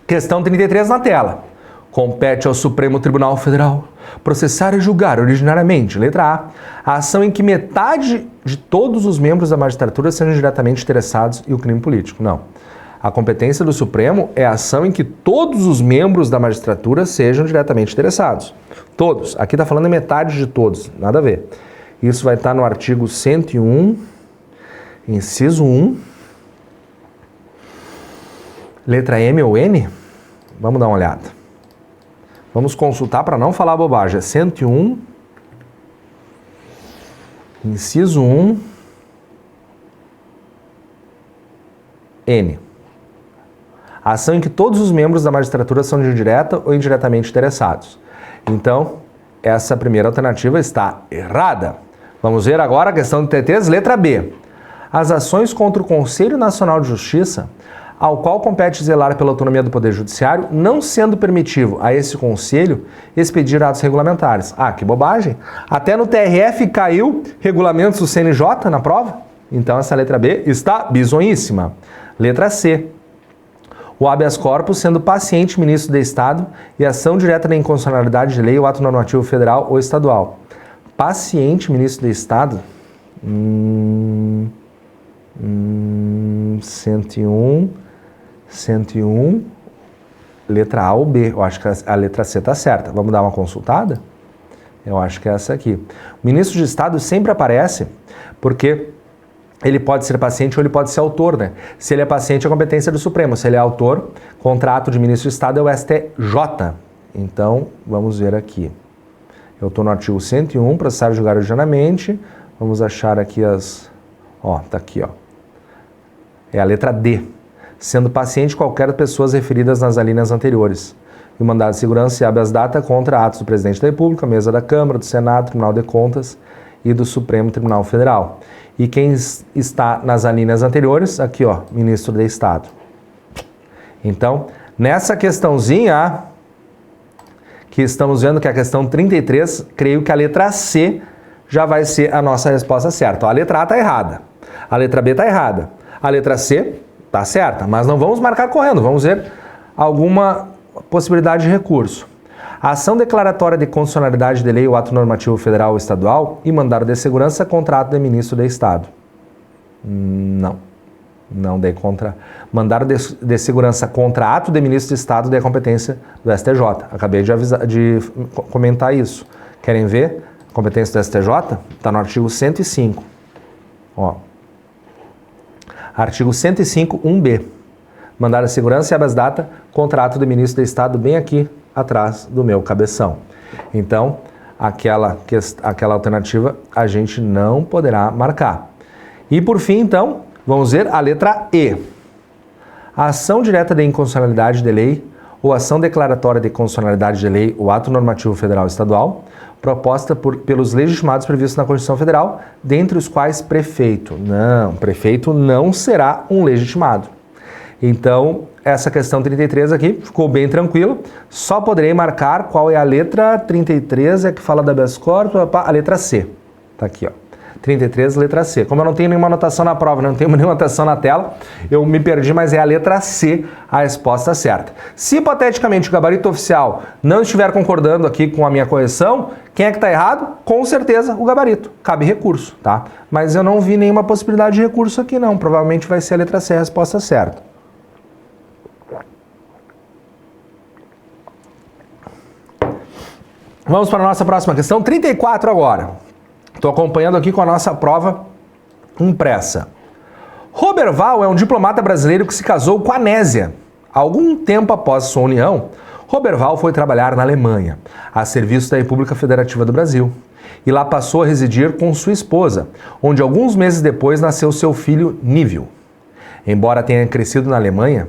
questão 33 na tela. Compete ao Supremo Tribunal Federal processar e julgar originariamente, letra A ação em que metade de todos os membros da magistratura sejam diretamente interessados e o crime político. Não. A competência do Supremo é a ação em que todos os membros da magistratura sejam diretamente interessados. Todos. Aqui está falando em metade de todos. Nada a ver. Isso vai estar no artigo 101, inciso 1, letra M ou N? Vamos dar uma olhada. Vamos consultar para não falar bobagem. É 101, inciso 1, N. A ação em que todos os membros da magistratura são direta ou indiretamente interessados. Então, essa primeira alternativa está errada. Vamos ver agora a questão de TTs, letra B. As ações contra o Conselho Nacional de Justiça, ao qual compete zelar pela autonomia do Poder Judiciário, não sendo permitivo a esse Conselho expedir atos regulamentares. Ah, que bobagem! Até no TRF caiu regulamentos do CNJ na prova? Então essa letra B está bizonhíssima. Letra C. O habeas corpus sendo paciente ministro de Estado e ação direta da inconstitucionalidade de lei ou ato normativo federal ou estadual. Paciente ministro de Estado? 101, letra A ou B. Eu acho que a letra C está certa. Vamos dar uma consultada? Eu acho que é essa aqui. O ministro de Estado sempre aparece porque ele pode ser paciente ou ele pode ser autor, né? Se ele é paciente, é competência do Supremo. Se ele é autor, contrato de ministro de Estado é o STJ. Então, vamos ver aqui. Eu estou no artigo 101, processar, julgar originalmente. Vamos achar aqui as... Ó, tá aqui, ó. É a letra D. Sendo paciente qualquer pessoas referidas nas alíneas anteriores. E o mandado de segurança e habeas data contra atos do Presidente da República, mesa da Câmara, do Senado, Tribunal de Contas e do Supremo Tribunal Federal. E quem está nas alíneas anteriores, aqui, ó, ministro de Estado. Então, nessa questãozinha que estamos vendo, que é a questão 33, creio que a letra C já vai ser a nossa resposta certa. Ó, a letra A está errada, a letra B está errada, a letra C está certa, mas não vamos marcar correndo, vamos ver alguma possibilidade de recurso. A ação declaratória de constitucionalidade de lei ou ato normativo federal ou estadual e mandado de segurança contra ato de ministro de Estado. Não dei contra. Mandado de segurança contra ato de ministro de Estado de competência do STJ. Acabei de comentar isso. Querem ver a competência do STJ? Está no artigo 105. Ó. Artigo 105, 1B. Mandado de segurança e habeas data contra ato de ministro de Estado bem aqui atrás do meu cabeção. Então, aquela alternativa a gente não poderá marcar. E por fim, então, vamos ver a letra E. A ação direta de inconstitucionalidade de lei ou ação declaratória de constitucionalidade de lei ou ato normativo federal ou estadual, proposta pelos legitimados previstos na Constituição Federal, dentre os quais prefeito. Não, prefeito não será um legitimado. Então, essa questão 33 aqui ficou bem tranquilo. Só poderei marcar qual é a letra 33, é que fala da habeas corpus, a letra C. Tá aqui, ó. 33, letra C. Como eu não tenho nenhuma anotação na prova, não tenho nenhuma anotação na tela, eu me perdi, mas é a letra C a resposta certa. Se, hipoteticamente, o gabarito oficial não estiver concordando aqui com a minha correção, quem é que está errado? Com certeza, o gabarito. Cabe recurso, tá? Mas eu não vi nenhuma possibilidade de recurso aqui, não. Provavelmente vai ser a letra C a resposta certa. Vamos para a nossa próxima questão, 34 agora. Estou acompanhando aqui com a nossa prova impressa. Roberval é um diplomata brasileiro que se casou com a Nésia. Algum tempo após sua união, Roberval foi trabalhar na Alemanha, a serviço da República Federativa do Brasil. E lá passou a residir com sua esposa, onde alguns meses depois nasceu seu filho Nívio. Embora tenha crescido na Alemanha,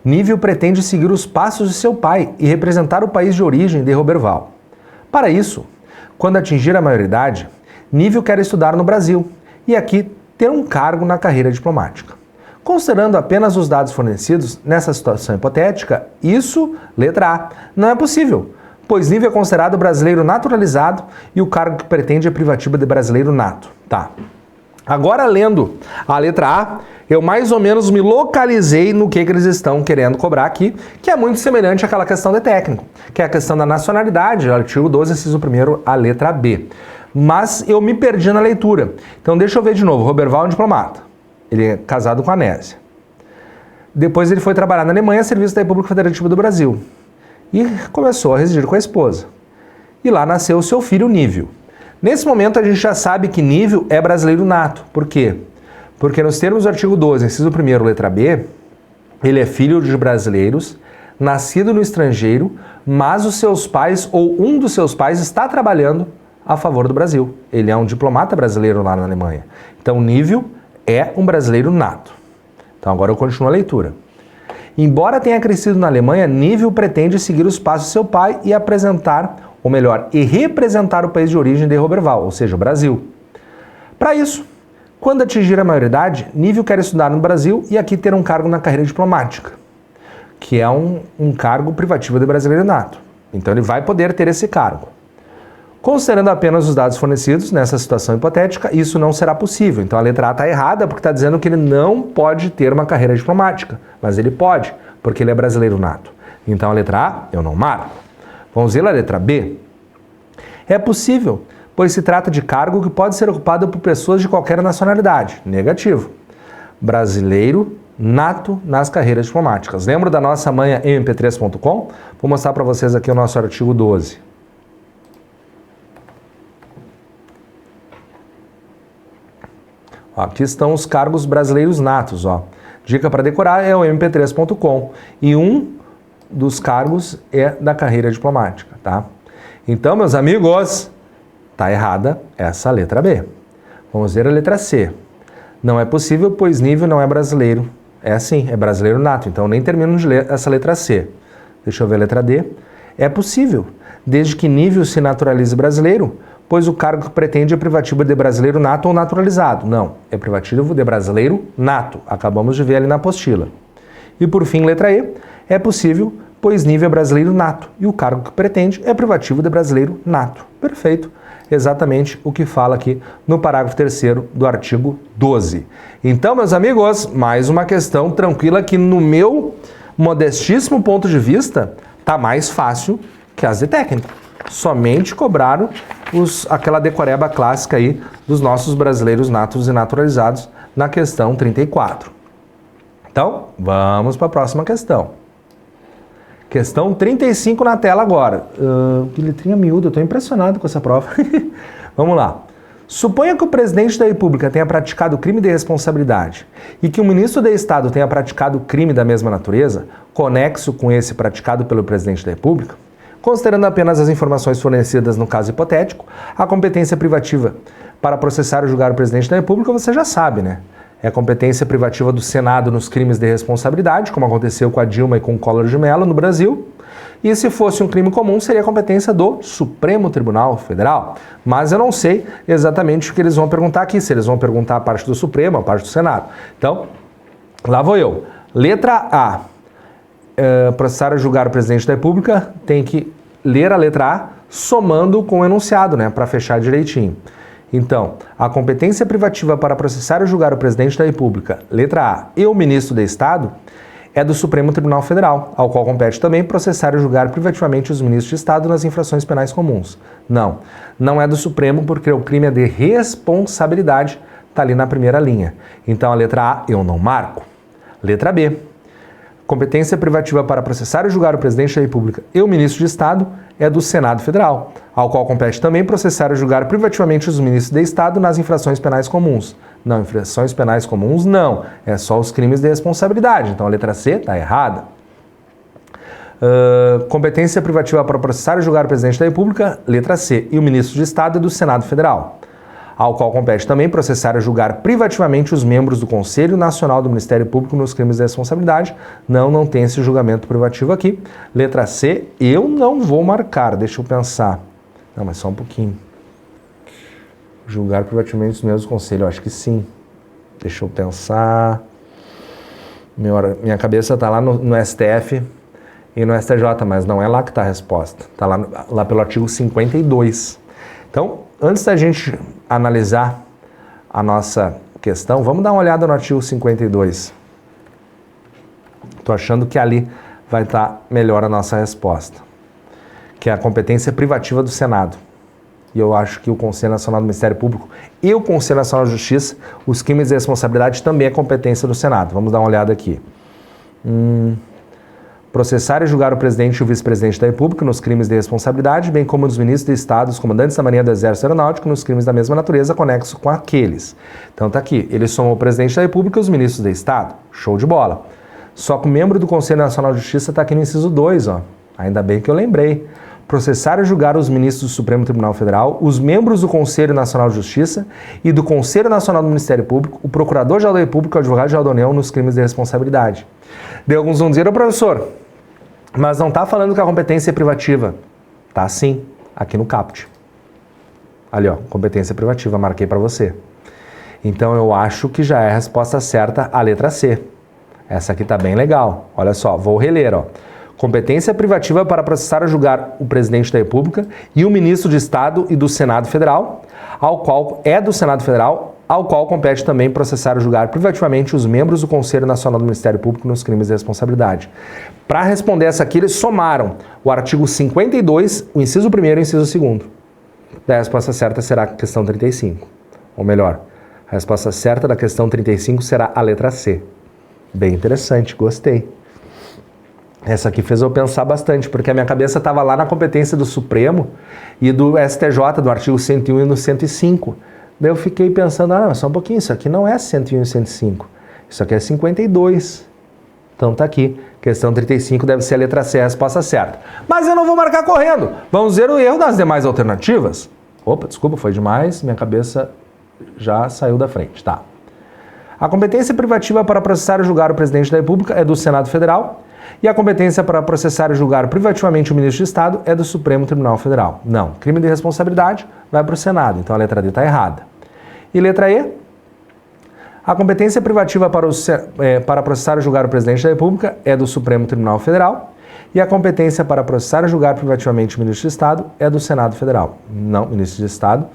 Nívio pretende seguir os passos de seu pai e representar o país de origem de Roberval. Para isso, quando atingir a maioridade, Nívio quer estudar no Brasil e aqui ter um cargo na carreira diplomática. Considerando apenas os dados fornecidos nessa situação hipotética, isso, letra A, não é possível, pois Nívio é considerado brasileiro naturalizado e o cargo que pretende é privativo de brasileiro nato. Tá. Agora, lendo a letra A, eu mais ou menos me localizei no que eles estão querendo cobrar aqui, que é muito semelhante àquela questão de técnico, que é a questão da nacionalidade, artigo 12, inciso 1º, a letra B. Mas eu me perdi na leitura. Então deixa eu ver de novo. Roberval é um diplomata. Ele é casado com a Nésia. Depois ele foi trabalhar na Alemanha a serviço da República Federativa do Brasil. E começou a residir com a esposa. E lá nasceu o seu filho Nívio. Nesse momento a gente já sabe que Nívio é brasileiro nato. Por quê? Porque nos termos do artigo 12, inciso 1º, letra B, ele é filho de brasileiros, nascido no estrangeiro, mas os seus pais ou um dos seus pais está trabalhando a favor do Brasil. Ele é um diplomata brasileiro lá na Alemanha. Então, Nívio é um brasileiro nato. Então, agora eu continuo a leitura. Embora tenha crescido na Alemanha, Nívio pretende seguir os passos de seu pai e apresentar, ou melhor, e representar o país de origem de Roberval, ou seja, o Brasil. Para isso, Quando atingir a maioridade, Nível quer estudar no Brasil e aqui ter um cargo na carreira diplomática, que é um cargo privativo de brasileiro nato. Então ele vai poder ter esse cargo. Considerando apenas os dados fornecidos nessa situação hipotética, isso não será possível. Então a letra A está errada porque está dizendo que ele não pode ter uma carreira diplomática, mas ele pode, porque ele é brasileiro nato. Então a letra A eu não marco. Vamos ver a letra B. É possível, pois se trata de cargo que pode ser ocupado por pessoas de qualquer nacionalidade. Negativo. Brasileiro nato nas carreiras diplomáticas. Lembra da nossa manha mp3.com? Vou mostrar para vocês aqui o nosso artigo 12. Ó, aqui estão os cargos brasileiros natos. Ó. Dica para decorar é o mp3.com. E um dos cargos é da carreira diplomática, tá? Então, meus amigos, tá errada essa letra B. Vamos ver a letra C. Não é possível, pois Nível não é brasileiro. É assim, é brasileiro nato. Então, nem termino de ler essa letra C. Deixa eu ver a letra D. É possível, desde que Nível se naturalize brasileiro, pois o cargo que pretende é privativo de brasileiro nato ou naturalizado. Não, é privativo de brasileiro nato. Acabamos de ver ali na apostila. E por fim, letra E. É possível, pois Nível é brasileiro nato e o cargo que pretende é privativo de brasileiro nato. Perfeito. Exatamente o que fala aqui no parágrafo 3º do artigo 12. Então, meus amigos, mais uma questão tranquila que no meu modestíssimo ponto de vista tá mais fácil que as de técnico. Somente cobraram aquela decoreba clássica aí dos nossos brasileiros natos e naturalizados na questão 34. Então, vamos para a próxima questão. Questão 35 na tela agora. Que letrinha miúda, eu estou impressionado com essa prova. Vamos lá. Suponha que o presidente da República tenha praticado crime de responsabilidade e que o ministro de Estado tenha praticado crime da mesma natureza, conexo com esse praticado pelo presidente da República. Considerando apenas as informações fornecidas no caso hipotético, a competência privativa para processar ou julgar o presidente da República você já sabe, né? É a competência privativa do Senado nos crimes de responsabilidade, como aconteceu com a Dilma e com o Collor de Mello no Brasil. E se fosse um crime comum, seria a competência do Supremo Tribunal Federal. Mas eu não sei exatamente o que eles vão perguntar aqui, se eles vão perguntar a parte do Supremo, a parte do Senado. Então, lá vou eu. Letra A. Processar ou julgar o presidente da República, tem que ler a letra A somando com o enunciado, né, para fechar direitinho. Então, a competência privativa para processar ou julgar o presidente da República, letra A, e o ministro de Estado, é do Supremo Tribunal Federal, ao qual compete também processar ou julgar privativamente os ministros de Estado nas infrações penais comuns. Não, não é do Supremo porque o crime é de responsabilidade, está ali na primeira linha. Então, a letra A eu não marco. Letra B. Competência privativa para processar ou julgar o presidente da República e o ministro de Estado é do Senado Federal, ao qual compete também processar ou julgar privativamente os ministros de Estado nas infrações penais comuns. Não, infrações penais comuns não, é só os crimes de responsabilidade. Então a letra C está errada. Competência privativa para processar ou julgar o presidente da República, letra C, e o ministro de Estado é do Senado Federal, ao qual compete também processar ou julgar privativamente os membros do Conselho Nacional do Ministério Público nos crimes de responsabilidade. Não tem esse julgamento privativo aqui. Letra C, eu não vou marcar, deixa eu pensar. Não, mas só um pouquinho. Julgar privativamente os membros do Conselho, eu acho que sim. Deixa eu pensar. Minha cabeça está lá no STF e no STJ, mas não é lá que está a resposta. Está lá pelo artigo 52. Então, antes da gente analisar a nossa questão, vamos dar uma olhada no artigo 52. Estou achando que ali vai estar melhor a nossa resposta, que é a competência privativa do Senado. E eu acho que o Conselho Nacional do Ministério Público e o Conselho Nacional de Justiça, os crimes de responsabilidade também é competência do Senado. Vamos dar uma olhada aqui. Processar e julgar o presidente e o vice-presidente da República nos crimes de responsabilidade, bem como os ministros de Estado, os comandantes da Marinha do Exército Aeronáutico nos crimes da mesma natureza, conexo com aqueles. Então tá aqui, ele somou o presidente da República e os ministros de Estado. Show de bola. Só que o membro do Conselho Nacional de Justiça está aqui no inciso 2, ó. Ainda bem que eu lembrei. Processar e julgar os ministros do Supremo Tribunal Federal, os membros do Conselho Nacional de Justiça e do Conselho Nacional do Ministério Público, o Procurador-Geral da República e o Advogado-Geral da União nos crimes de responsabilidade. Daí alguns vão dizer, ô professor, mas não está falando que a competência é privativa. Tá sim, aqui no caput. Ali ó, competência privativa, marquei para você. Então eu acho que já é a resposta certa a letra C. Essa aqui tá bem legal. Olha só, vou reler, ó. Competência privativa para processar ou julgar o presidente da República e o ministro de Estado e do Senado Federal, ao qual compete também processar ou julgar privativamente os membros do Conselho Nacional do Ministério Público nos crimes de responsabilidade. Para responder essa aqui, eles somaram o artigo 52, o inciso 1º e o inciso 2º. Daí a resposta certa será a questão 35. Ou melhor, a resposta certa da questão 35 será a letra C. Bem interessante, gostei. Essa aqui fez eu pensar bastante, porque a minha cabeça estava lá na competência do Supremo e do STJ, do artigo 101 e no 105. Daí eu fiquei pensando, só um pouquinho, isso aqui não é 101 e 105, isso aqui é 52. Então tá aqui, questão 35 deve ser a letra C, a resposta certa. Mas eu não vou marcar correndo, vamos ver o erro das demais alternativas. Opa, desculpa, foi demais, minha cabeça já saiu da frente, tá. A competência privativa para processar e julgar o presidente da República é do Senado Federal, e a competência para processar e julgar privativamente o ministro de Estado é do Supremo Tribunal Federal. Não, crime de responsabilidade vai para o Senado, então a letra D está errada. E letra E? A competência privativa para processar e julgar o presidente da República é do Supremo Tribunal Federal, e a competência para processar e julgar privativamente o ministro de Estado é do Senado Federal. Não, ministro de Estado,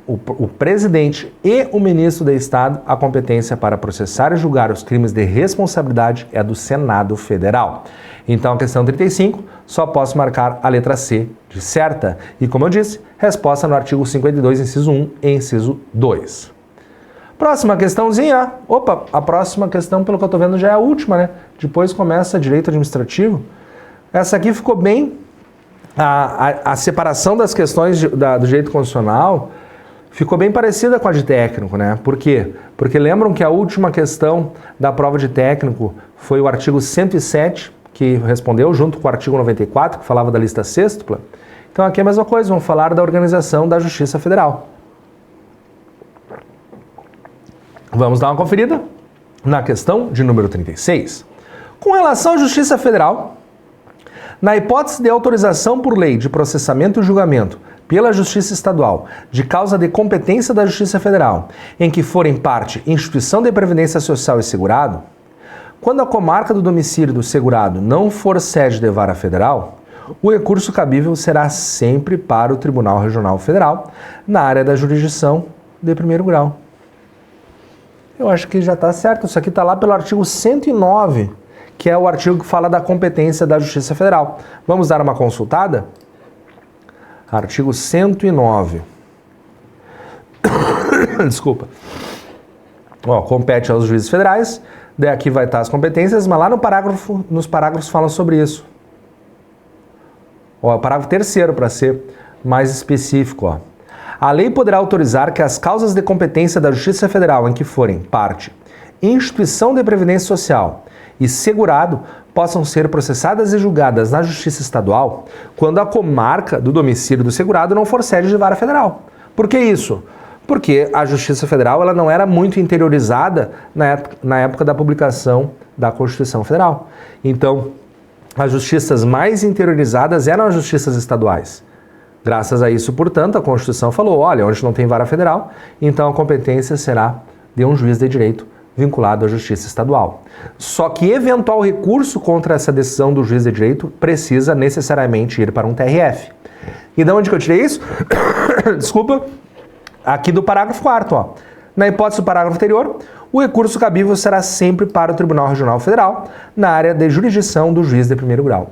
o presidente e o ministro de Estado, a competência para processar e julgar os crimes de responsabilidade é do Senado Federal. Então, a questão 35, só posso marcar a letra C de certa. E, como eu disse, resposta no artigo 52, inciso 1 e inciso 2. Próxima questãozinha. Opa, a próxima questão, pelo que eu estou vendo, já é a última, né? Depois começa direito administrativo. Essa aqui ficou bem... A separação das questões do direito constitucional ficou bem parecida com a de técnico, né? Por quê? Porque lembram que a última questão da prova de técnico foi o artigo 107, que respondeu junto com o artigo 94, que falava da lista sêxtupla. Então aqui é a mesma coisa, vamos falar da organização da Justiça Federal. Vamos dar uma conferida na questão de número 36. Com relação à Justiça Federal, na hipótese de autorização por lei de processamento e julgamento pela Justiça Estadual de causa de competência da Justiça Federal, em que forem parte instituição de previdência social e segurado, quando a comarca do domicílio do segurado não for sede de vara federal, o recurso cabível será sempre para o Tribunal Regional Federal, na área da jurisdição de primeiro grau. Eu acho que já está certo, isso aqui está lá pelo artigo 109, que é o artigo que fala da competência da Justiça Federal. Vamos dar uma consultada? Artigo 109. Desculpa. Compete aos juízes federais, daí aqui vai estar as competências, mas lá nos parágrafos falam sobre isso. O parágrafo 3º, para ser mais específico. A lei poderá autorizar que as causas de competência da Justiça Federal em que forem parte instituição de previdência social e segurado possam ser processadas e julgadas na Justiça Estadual quando a comarca do domicílio do segurado não for sede de vara federal. Por que isso? Porque a Justiça Federal ela não era muito interiorizada na época da publicação da Constituição Federal. Então, as justiças mais interiorizadas eram as justiças estaduais. Graças a isso, portanto, a Constituição falou, olha, onde não tem vara federal, então a competência será de um juiz de direito vinculado à Justiça Estadual. Só que eventual recurso contra essa decisão do juiz de direito precisa necessariamente ir para um TRF. E de onde que eu tirei isso? Desculpa. Aqui do parágrafo 4º. Na hipótese do parágrafo anterior, o recurso cabível será sempre para o Tribunal Regional Federal, na área de jurisdição do juiz de primeiro grau.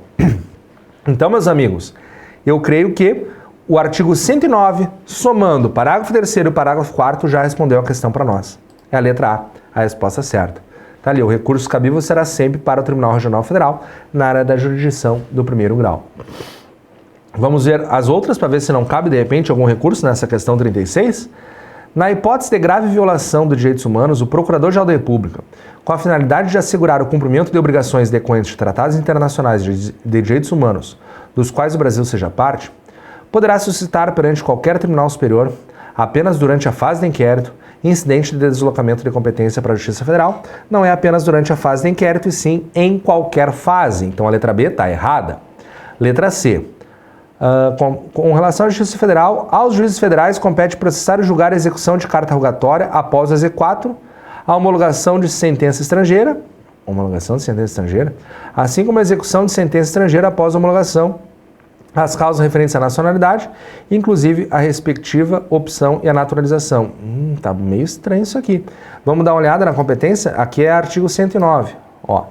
Então, meus amigos, eu creio que o artigo 109, somando o parágrafo 3º e o parágrafo 4º, já respondeu a questão para nós. É a letra A resposta certa. Tá ali, o recurso cabível será sempre para o Tribunal Regional Federal, na área da jurisdição do primeiro grau. Vamos ver as outras para ver se não cabe, de repente, algum recurso nessa questão 36? Na hipótese de grave violação dos direitos humanos, o Procurador-Geral da República, com a finalidade de assegurar o cumprimento de obrigações decorrentes de tratados internacionais de direitos humanos, dos quais o Brasil seja parte, poderá suscitar perante qualquer tribunal superior, apenas durante a fase de inquérito, incidente de deslocamento de competência para a Justiça Federal, não é apenas durante a fase de inquérito, e sim em qualquer fase. Então a letra B está errada. Letra C. Com relação à Justiça Federal, aos juízes federais compete processar e julgar a execução de carta rogatória após o Z4, a homologação de sentença estrangeira, assim como a execução de sentença estrangeira após a homologação, as causas referentes à nacionalidade, inclusive a respectiva opção e a naturalização. Tá meio estranho isso aqui. Vamos dar uma olhada na competência? Aqui é artigo 109. Ó.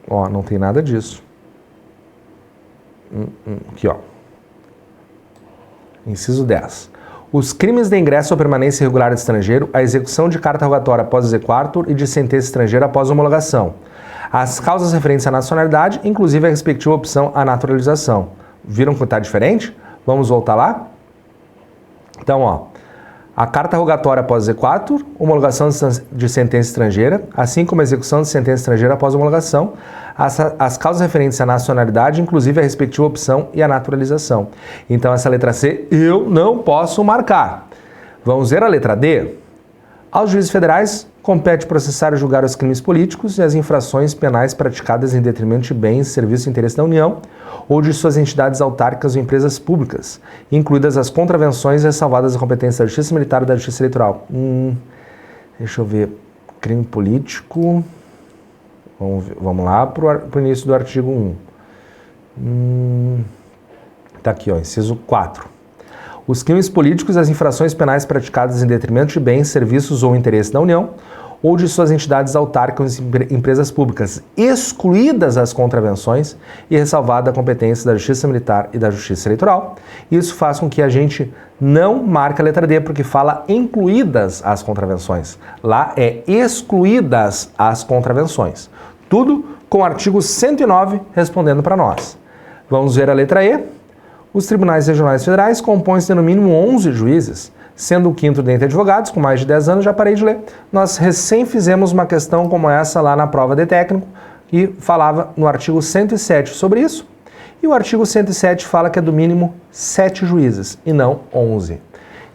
Ó, não tem nada disso. Aqui, ó. Inciso 10. Os crimes de ingresso ou permanência irregular de estrangeiro, a execução de carta rogatória após exequatur e de sentença estrangeira após homologação. As causas referentes à nacionalidade, inclusive a respectiva opção à naturalização. Viram que está diferente? Vamos voltar lá? Então, ó. A carta rogatória após exequatur, homologação de sentença estrangeira, assim como a execução de sentença estrangeira após homologação, as causas referentes à nacionalidade, inclusive a respectiva opção e a naturalização. Então, essa letra C eu não posso marcar. Vamos ver a letra D? Aos juízes federais, compete processar e julgar os crimes políticos e as infrações penais praticadas em detrimento de bens, serviços e interesse da União ou de suas entidades autárquicas ou empresas públicas, incluídas as contravenções ressalvadas da competência da Justiça Militar e da Justiça Eleitoral. Deixa eu ver. Crime político. Vamos lá para o início do artigo 1. Tá aqui, ó, inciso 4. Os crimes políticos e as infrações penais praticadas em detrimento de bens, serviços ou interesse da União ou de suas entidades autárquicas e empresas públicas, excluídas as contravenções e ressalvada a competência da Justiça Militar e da Justiça Eleitoral. Isso faz com que a gente não marque a letra D, porque fala incluídas as contravenções. Lá é excluídas as contravenções. Tudo com o artigo 109 respondendo para nós. Vamos ver a letra E. Os tribunais regionais federais compõem-se de no mínimo 11 juízes, sendo o quinto dentre advogados, com mais de 10 anos, já parei de ler. Nós recém fizemos uma questão como essa lá na prova de técnico e falava no artigo 107 sobre isso. E o artigo 107 fala que é do mínimo 7 juízes e não 11.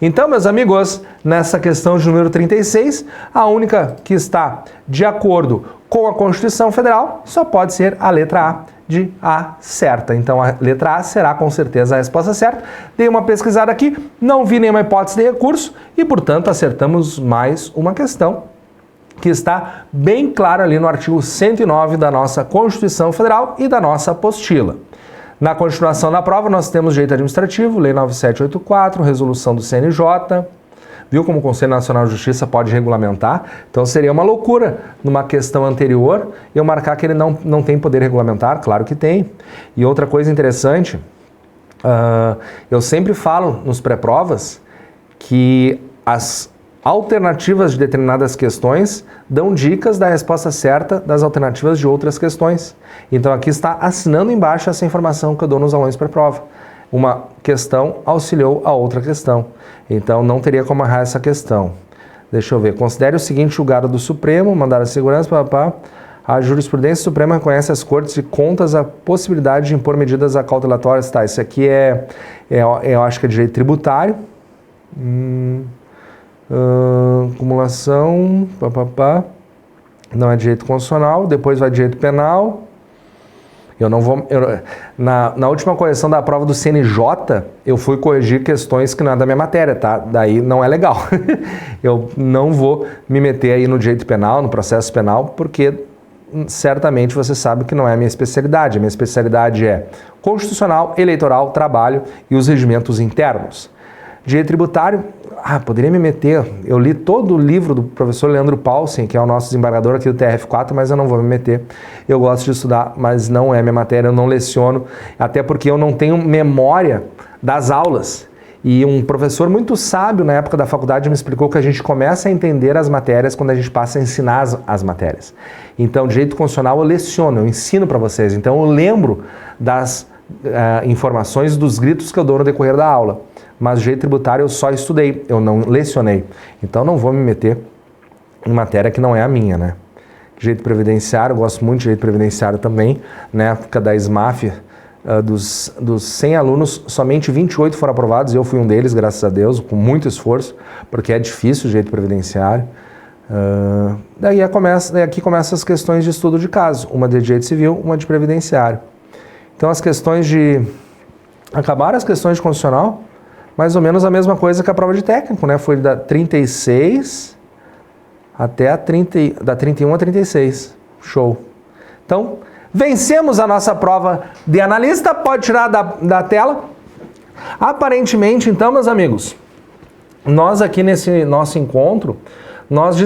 Então, meus amigos, nessa questão de número 36, a única que está de acordo com a Constituição Federal só pode ser a letra A de A certa. Então, a letra A será com certeza a resposta certa. Dei uma pesquisada aqui, não vi nenhuma hipótese de recurso e, portanto, acertamos mais uma questão que está bem clara ali no artigo 109 da nossa Constituição Federal e da nossa apostila. Na continuação da prova, nós temos direito administrativo, Lei 9784, resolução do CNJ. Viu como o Conselho Nacional de Justiça pode regulamentar? Então seria uma loucura, numa questão anterior, eu marcar que ele não tem poder regulamentar. Claro que tem. E outra coisa interessante, eu sempre falo nos pré-provas que as alternativas de determinadas questões dão dicas da resposta certa das alternativas de outras questões. Então aqui está assinando embaixo essa informação que eu dou nos alunos pré-prova. Uma questão auxiliou a outra questão. Então não teria como errar essa questão. Deixa eu ver. Considere o seguinte julgado do Supremo, mandar a segurança, a jurisprudência suprema reconhece às cortes de contas a possibilidade de impor medidas acautelatórias. Tá, isso aqui eu acho que é direito tributário. Acumulação, não é direito constitucional, depois vai direito penal. Eu não vou. Na última correção da prova do CNJ, eu fui corrigir questões que não é da minha matéria, tá? Daí não é legal. Eu não vou me meter aí no direito penal, no processo penal, porque certamente você sabe que não é a minha especialidade. A minha especialidade é constitucional, eleitoral, trabalho e os regimentos internos. Direito tributário, poderia me meter. Eu li todo o livro do professor Leandro Paulsen, que é o nosso desembargador aqui do TRF4, mas eu não vou me meter. Eu gosto de estudar, mas não é minha matéria, eu não leciono, até porque eu não tenho memória das aulas. E um professor muito sábio na época da faculdade me explicou que a gente começa a entender as matérias quando a gente passa a ensinar as matérias. Então, direito constitucional eu leciono, eu ensino para vocês. Então, eu lembro das informações dos gritos que eu dou no decorrer da aula. Mas direito tributário eu só estudei, eu não lecionei. Então não vou me meter em matéria que não é a minha, né? Direito previdenciário, eu gosto muito de direito previdenciário também. Na época da SMAF, dos 100 alunos, somente 28 foram aprovados, eu fui um deles, graças a Deus, com muito esforço, porque é difícil o direito previdenciário. Daí aqui começam as questões de estudo de caso, uma de direito civil, uma de previdenciário. Então as questões de... Acabaram as questões de constitucional, mais ou menos a mesma coisa que a prova de técnico, né? Foi da 36 até da 31 a 36. Show. Então, vencemos a nossa prova de analista. Pode tirar da tela. Aparentemente, então, meus amigos, nós aqui nesse nosso encontro, nós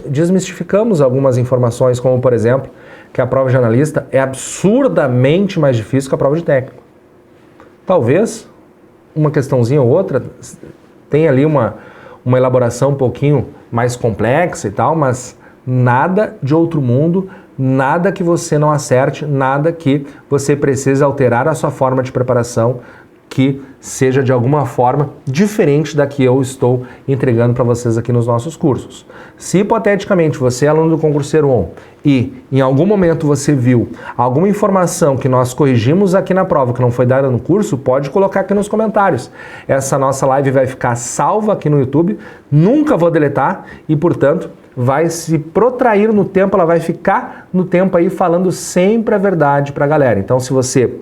desmistificamos algumas informações, como, por exemplo, que a prova de analista é absurdamente mais difícil que a prova de técnico. Talvez uma questãozinha ou outra tenha ali uma elaboração um pouquinho mais complexa e tal, mas nada de outro mundo, nada que você não acerte, nada que você precise alterar a sua forma de preparação que seja de alguma forma diferente da que eu estou entregando para vocês aqui nos nossos cursos. Se hipoteticamente você é aluno do Concurseiro On e em algum momento você viu alguma informação que nós corrigimos aqui na prova que não foi dada no curso, pode colocar aqui nos comentários. Essa nossa live vai ficar salva aqui no YouTube, nunca vou deletar e, portanto, vai se protrair no tempo, ela vai ficar no tempo aí falando sempre a verdade para a galera. Então, se você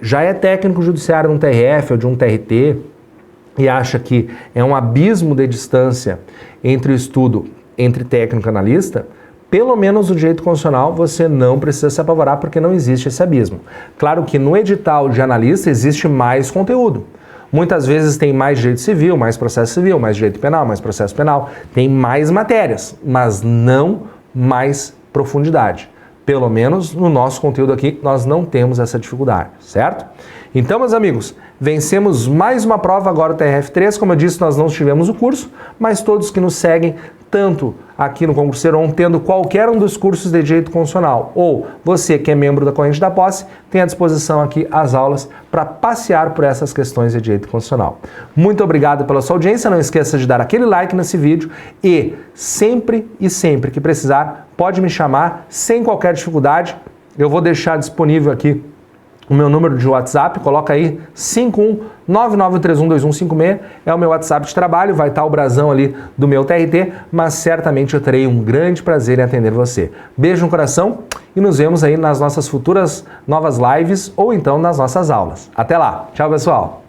já é técnico judiciário de um TRF ou de um TRT e acha que é um abismo de distância entre o estudo entre técnico e analista, pelo menos no direito constitucional você não precisa se apavorar porque não existe esse abismo. Claro que no edital de analista existe mais conteúdo. Muitas vezes tem mais direito civil, mais processo civil, mais direito penal, mais processo penal, tem mais matérias, mas não mais profundidade. Pelo menos no nosso conteúdo aqui, nós não temos essa dificuldade, certo? Então, meus amigos, vencemos mais uma prova, agora o TRF3. Como eu disse, nós não tivemos o curso, mas todos que nos seguem, tanto aqui no Concurseiro On, tendo qualquer um dos cursos de Direito Constitucional, ou você que é membro da Corrente da Posse, tem à disposição aqui as aulas para passear por essas questões de Direito Constitucional. Muito obrigado pela sua audiência, não esqueça de dar aquele like nesse vídeo e sempre que precisar, pode me chamar sem qualquer dificuldade. Eu vou deixar disponível aqui o meu número de WhatsApp, coloca aí 5199312156, é o meu WhatsApp de trabalho, vai estar o brasão ali do meu TRT, mas certamente eu terei um grande prazer em atender você. Beijo no coração e nos vemos aí nas nossas futuras novas lives ou então nas nossas aulas. Até lá, tchau pessoal!